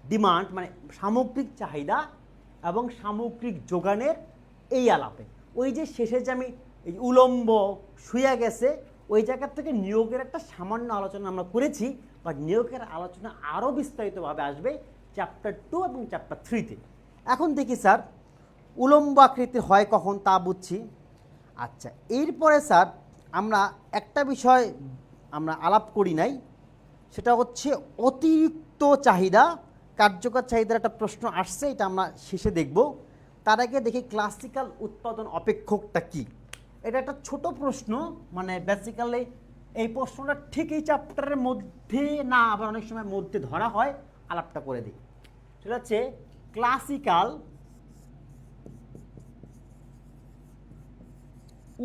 ডিমান্ড, মানে সামগ্রিক চাহিদা এবং সামগ্রিক যোগানের এই আলাপে। ওই যে শেষে যে আমি এই উলম্ব শুয়ে গেছে, ওই জায়গার থেকে নিয়োগের একটা সামান্য আলোচনা আমরা করেছি, বা নিয়োগের আলোচনা আরও বিস্তারিতভাবে আসবে চ্যাপ্টার 2 এবং চ্যাপ্টার 3-তে। এখন দেখি স্যার উলম্ব আকৃতির হয় কখন, তা বুঝছি। আচ্ছা এরপরে স্যার আমরা একটা বিষয় আমরা আলাপ করি নাই, সেটা হচ্ছে অতিরিক্ত চাহিদা, কার্যকর চাহিদার একটা প্রশ্ন আসছে, এটা আমরা শেষে দেখব। তার আগে দেখি ক্লাসিক্যাল উৎপাদন অপেক্ষকটা কি। এটা একটা ছোট প্রশ্ন, মানে বেসিক্যালি এই প্রশ্নটা ঠিক এই চ্যাপ্টারের মধ্যে না, আবার অনেক সময় মধ্যে ধরা হয়, আলাপটা করে দিই। সেটা হচ্ছে ক্লাসিক্যাল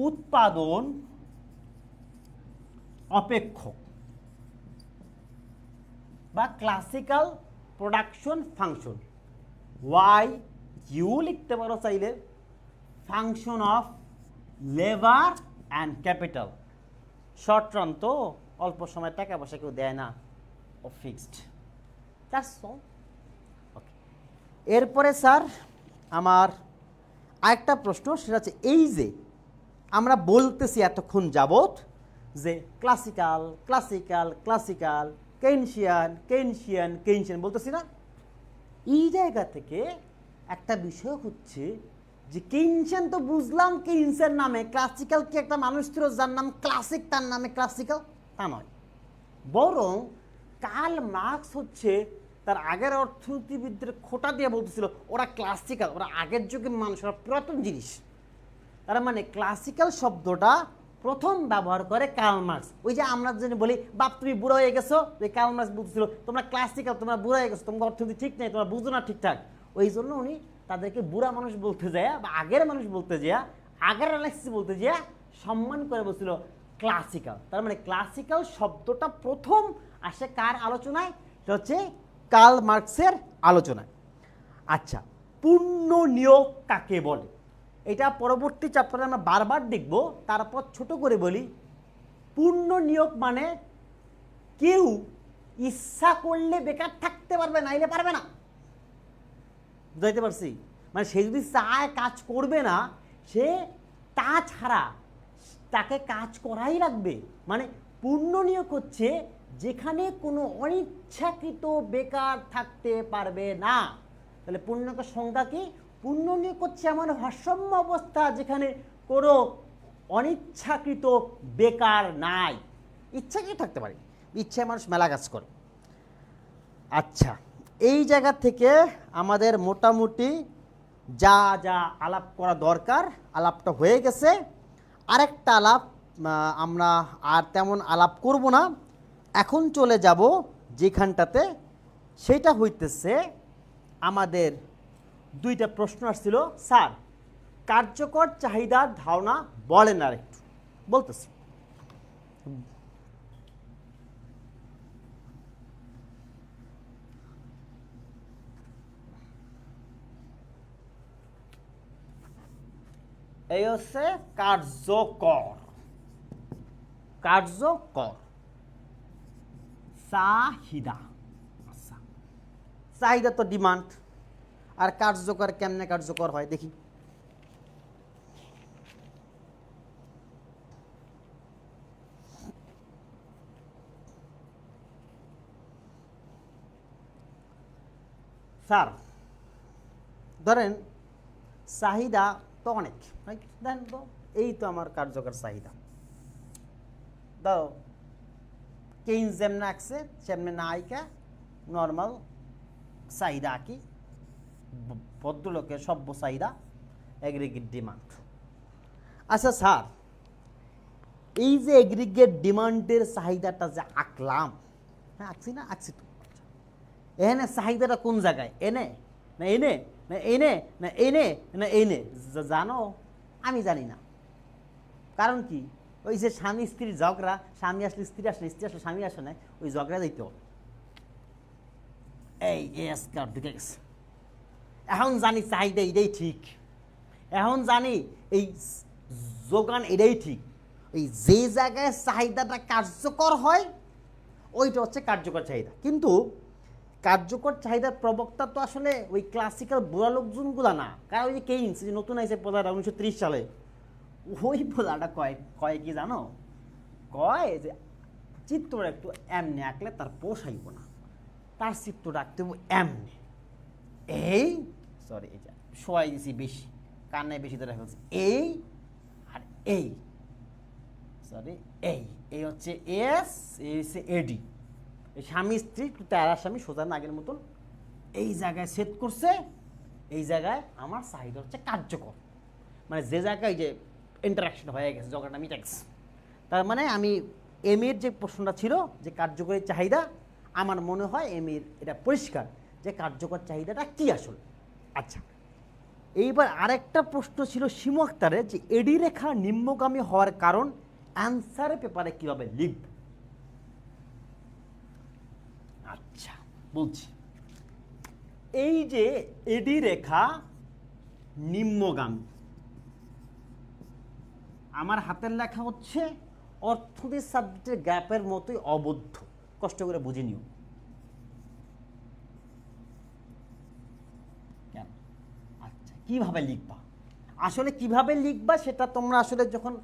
উৎপাদন অপেক্ষক বা ক্লাসিক্যাল প্রোডাকশন ফাংশন, YU লিখতে পারো চাইলে, function of labour and capital. Short run তো, অল্প সময় টাকা পয়সা কেউ দেয় না, ও ফিক্সড। ওকে, এরপরে স্যার আমার আরেকটা প্রশ্ন, সেটা হচ্ছে এই যে আমরা বলতেছি এতক্ষণ যাবত যে ক্লাসিক্যাল ক্লাসিক্যাল ক্লাসিক্যাল, কেইনশিয়ান কেইনশিয়ান কেইনশিয়ান বলতেছি না, এই জায়গা থেকে একটা বিষয় হচ্ছে যে কেইনশিয়ান তো বুঝলাম কেইনসের নামে, ক্লাসিক্যাল কি একটা মানুষ ছিল যার নাম ক্লাসিক, তার নামে ক্লাসিক্যাল? তা নয়, বরং কার্ল মার্কস হচ্ছে তার আগের অর্থনীতিবিদদের খোটা দিয়ে বলতেছিল ওরা ক্লাসিক্যাল, ওরা আগের যুগের মানুষ, ওরা পুরাতন জিনিস। তার মানে ক্লাসিক্যাল শব্দটা প্রথম ব্যবহার করে কার্ল মার্কস। ওই যে আমরা যদি বলি বাপ তুমি বুড়ো হয়ে গেছো, ওই কার্ল মার্কস বলতেছিল তোমরা ক্লাসিক্যাল, তোমরা বুড়ো হয়ে গেছো, তোমার অর্থনীতি ঠিক নেই, তোমরা বুঝো না ঠিকঠাক। ওই জন্য উনি তাদেরকে বুড়া মানুষ বলতে যায় বা আগের মানুষ বলতে যায় আগের অ্যানালাইসিস বলতে যে সম্মান করে বলছিল ক্লাসিক্যাল, তার মানে ক্লাসিক্যাল শব্দটা প্রথম আসে কার আলোচনায়? এটা হচ্ছে কার্ল মার্কসের আলোচনায়। আচ্ছা, পূর্ণ নিয়োগ কাকে বলে? এটা পরবর্তী চ্যাপ্টারে আমরা বারবার দেখব, তারপর ছোট করে বলি। পূর্ণ নিয়োগ মানে কেউ ইচ্ছা করলে বেকার থাকতে পারবে, নাইলে পারবে না। বুঝাইতে পারছি? মানে সে যদি চায় কাজ করবে না, সে তাছাড়া তাকে কাজ করাই লাগবে। মানে পূর্ণ নিয়োগ হচ্ছে যেখানে কোনো অনিচ্ছাকৃত বেকার থাকতে পারবে না। তাহলে পূর্ণ নিয়োগের সংজ্ঞা কি? পূর্ণ নিয়োগ হচ্ছে এমন ভারসাম্য অবস্থা যেখানে কোনো অনিচ্ছাকৃত বেকার নাই। ইচ্ছাকৃত থাকতে পারে, ইচ্ছায় মানুষ মেলা কাজ করে। আচ্ছা, এই জায়গা থেকে আমাদের মোটামুটি যা যা আলাপ করা দরকার আলাপটা হয়ে গেছে। আরেকটা আলাপ আমরা আর তেমন আলাপ করব না, এখন চলে যাব যেখানটাতে, সেটা হইতেছে আমাদের দুইটা প্রশ্ন আসছিল। স্যার, কার্যকর চাহিদার ধারণা বলেন আর একটু। বলতেছি, এই হচ্ছে কার্যকর। কার্যকর চাহিদা। আচ্ছা, চাহিদা তো ডিমান্ড, আর কার্যকর কেমনে কার্যকর হয় দেখি। স্যার ধরেন চাহিদা তো অনেক, দেন তো এই তো আমার কার্যকর চাহিদা। ধরো কেইন্স যেমন আঁকছে সেমনি না আঁকা নর্মাল চাহিদা আঁকি, ভদ্রলোকের সভ্য চাহিদা, এগ্রিগেট ডিমান্ড। আচ্ছা স্যার, এই যে এগ্রিগেট ডিমান্ডের চাহিদাটা যে আঁকলাম, হ্যাঁ আঁকছি না? আঁকছি তো। এনে চাহিদাটা কোন জায়গায়? এনে না এনে না এনে না এনে না এনে? জানো? আমি জানি না। কারণ কি? ওই যে স্বামী স্ত্রীর ঝগড়া, স্বামী আসলে স্ত্রী আসলে, স্ত্রী আসলে স্বামী আসে না, ওই ঝগড়া দিতে হবে। এই ঢুকে গেছে। এখন জানি চাহিদা এটাই ঠিক, এখন জানি এই যোগান এটাই ঠিক। এই যে জায়গায় চাহিদাটা কার্যকর হয় ওইটা হচ্ছে কার্যকর চাহিদা। কিন্তু কার্যকর চাহিদার প্রবক্তা তো আসলে ওই ক্লাসিক্যাল বুড়া লোকজনগুলা না। কারণ ওই যে কেইন্স, যে নতুন আইসে প্রধান 1930 সালে, ওই বোলাটা কয় কি জানো? কয় যে চিত্রটা একটু এমনি আঁকলে তার পোষাইব না, তার চিত্রটা আঁকতে এমনি। এই সরি, এটা শোয়াই দিছি বেশি, কানে বেশি ধরে ফেলছি। এই আর এই, সরি এই হচ্ছে এস, এই হচ্ছে এডি। এই স্বামী স্ত্রী একটু তেরা স্বামী সোজা নাগের মতন এই জায়গায় সেট করছে। এই জায়গায় আমার চাহিদা হচ্ছে কার্যকর, মানে যে জায়গায় যে ইন্টারাকশন হয়ে গেছে, ঝগড়াটা মিটে গেছে। তার মানে আমি এর যে প্রশ্নটা ছিল যে কার্যকরী চাহিদা, আমার মনে হয় এর এটা পরিষ্কার যে কার্যকর চাহিদাটা কি আসলে। আচ্ছা, এইবার আরেকটা প্রশ্ন ছিল শিমু আক্তারের, যে এডি রেখা নিম্নগামী হওয়ার কারণ অ্যান্সার পেপারে কিভাবে লিখব। আচ্ছা বলছি, এই যে এডি রেখা নিম্নগামী, আমার হাতের লেখা হচ্ছে অর্থনীতি সাবজেক্টের গ্যাপের মতোই অবদ্ধ, কষ্ট করে বুঝে নিও। কেন? আচ্ছা, কিভাবে লিখবা? আসলে কিভাবে লিখবা সেটা তোমরা আসলে যখন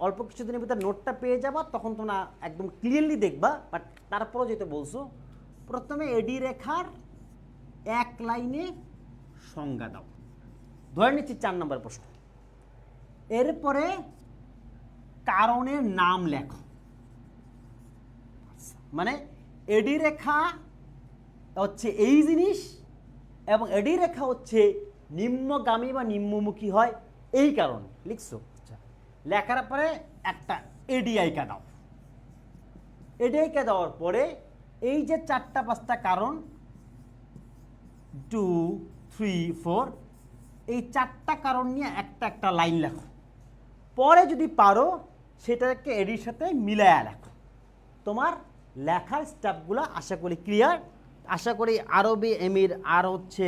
অল্প কিছুদিনের ভিতরে নোটটা পেয়ে যাবা তখন তোমরা একদম ক্লিয়ারলি দেখবা। বাট তারপরও যেটা বলছো, প্রথমে এডি রেখার এক লাইনে সংজ্ঞা দাও। ধরে নিচ্ছি 4 নম্বর প্রশ্ন। এরপরে কারণের নাম লেখো। মানে এডি রেখা হচ্ছে এই জিনিস, এবং এডি রেখা হচ্ছে নিম্নগামী বা নিম্নমুখী হয় এই কারণে। লিখছো? আচ্ছা, লেখার পরে একটা এডিআইকা দাও। এডিআইকা দেওয়ার পরে এই যে 4-5টা কারণ, 2, 3, 4, এই 4টা কারণ নিয়ে একটা লাইন লেখো। পরে যদি পারো সেটাকে এডির সাথে মিলায়া লেখো। তোমার লেখার স্টেপগুলো আশা করি ক্লিয়ার। আশা করি আরবি এমির আর হচ্ছে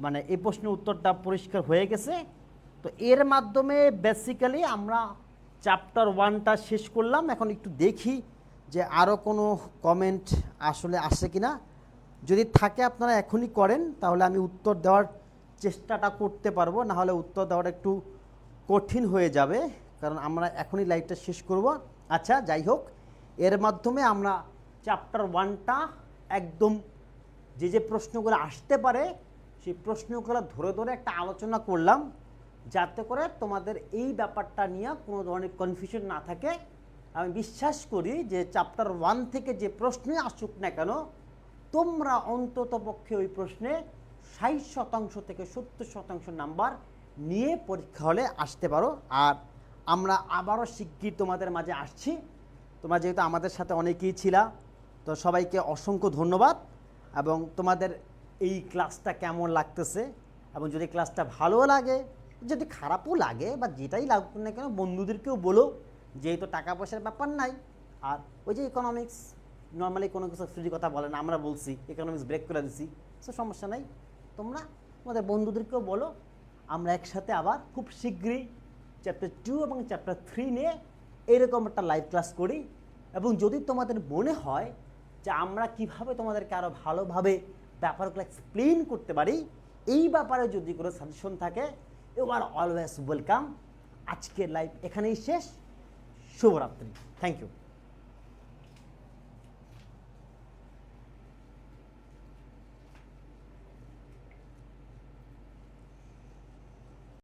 মানে এই প্রশ্নের উত্তরটা পরিষ্কার হয়ে গেছে। তো এর মাধ্যমে বেসিক্যালি আমরা চ্যাপ্টার 1টা শেষ করলাম। এখন একটু দেখি যে আরও কোনো কমেন্ট আসলে আসে কিনা। যদি থাকে আপনারা এখনই করেন, তাহলে আমি উত্তর দেওয়ার চেষ্টাটা করতে পারবো, না হলে উত্তর দেওয়াটা একটু কঠিন হয়ে যাবে, কারণ আমরা এখনই লাইভটা শেষ করব। আচ্ছা, যাই হোক, এর মাধ্যমে আমরা চ্যাপ্টার 1টা একদম যে প্রশ্নগুলো আসতে পারে সেই প্রশ্নগুলো ধরে ধরে একটা আলোচনা করলাম, যাতে করে তোমাদের এই ব্যাপারটা নিয়ে কোনো ধরনের কনফিউশন না থাকে। আমি বিশ্বাস করি যে চ্যাপ্টার 1 থেকে যে প্রশ্নই আসুক না কেন, তোমরা অন্তত পক্ষে ওই প্রশ্নে 60% থেকে 70% নাম্বার নিয়ে পরীক্ষা হলে আসতে পারো। আর আমরা আবারও শিগগির তোমাদের মাঝে আসছি। তোমরা যেহেতু আমাদের সাথে অনেকেই ছিলা, তো সবাইকে অসংখ্য ধন্যবাদ। এবং তোমাদের এই ক্লাসটা কেমন লাগতেছে, এবং যদি ক্লাসটা ভালো লাগে, যদি খারাপও লাগে বা যেটাই লাগুক না কেন, বন্ধুদেরকেও বলো, যেহেতু টাকা পয়সার ব্যাপার নাই। আর ওই যে ইকোনমিক্স নর্মালি কোনো কিছু ফ্রি কথা বলে না, আমরা বলছি ইকোনমিক্স ব্রেক করে দিছি, সো সমস্যা নাই। তোমরা তোমাদের বন্ধুদেরকেও বলো, আমরা একসাথে আবার খুব শীঘ্রই চ্যাপ্টার 2 এবং চ্যাপ্টার 3 নিয়ে এরকম একটা লাইভ ক্লাস করি। এবং যদি তোমাদের মনে হয় যে আমরা কিভাবে তোমাদেরকে আরও ভালোভাবে ব্যাপারগুলো এক্সপ্লেন করতে পারি, এই ব্যাপারে যদি কোনো সাজেশন থাকে, ইউ আর অলওয়েজ ওয়েলকাম। আজকের লাইভ এখানেই শেষ। শুভরাত্রি। Thank you.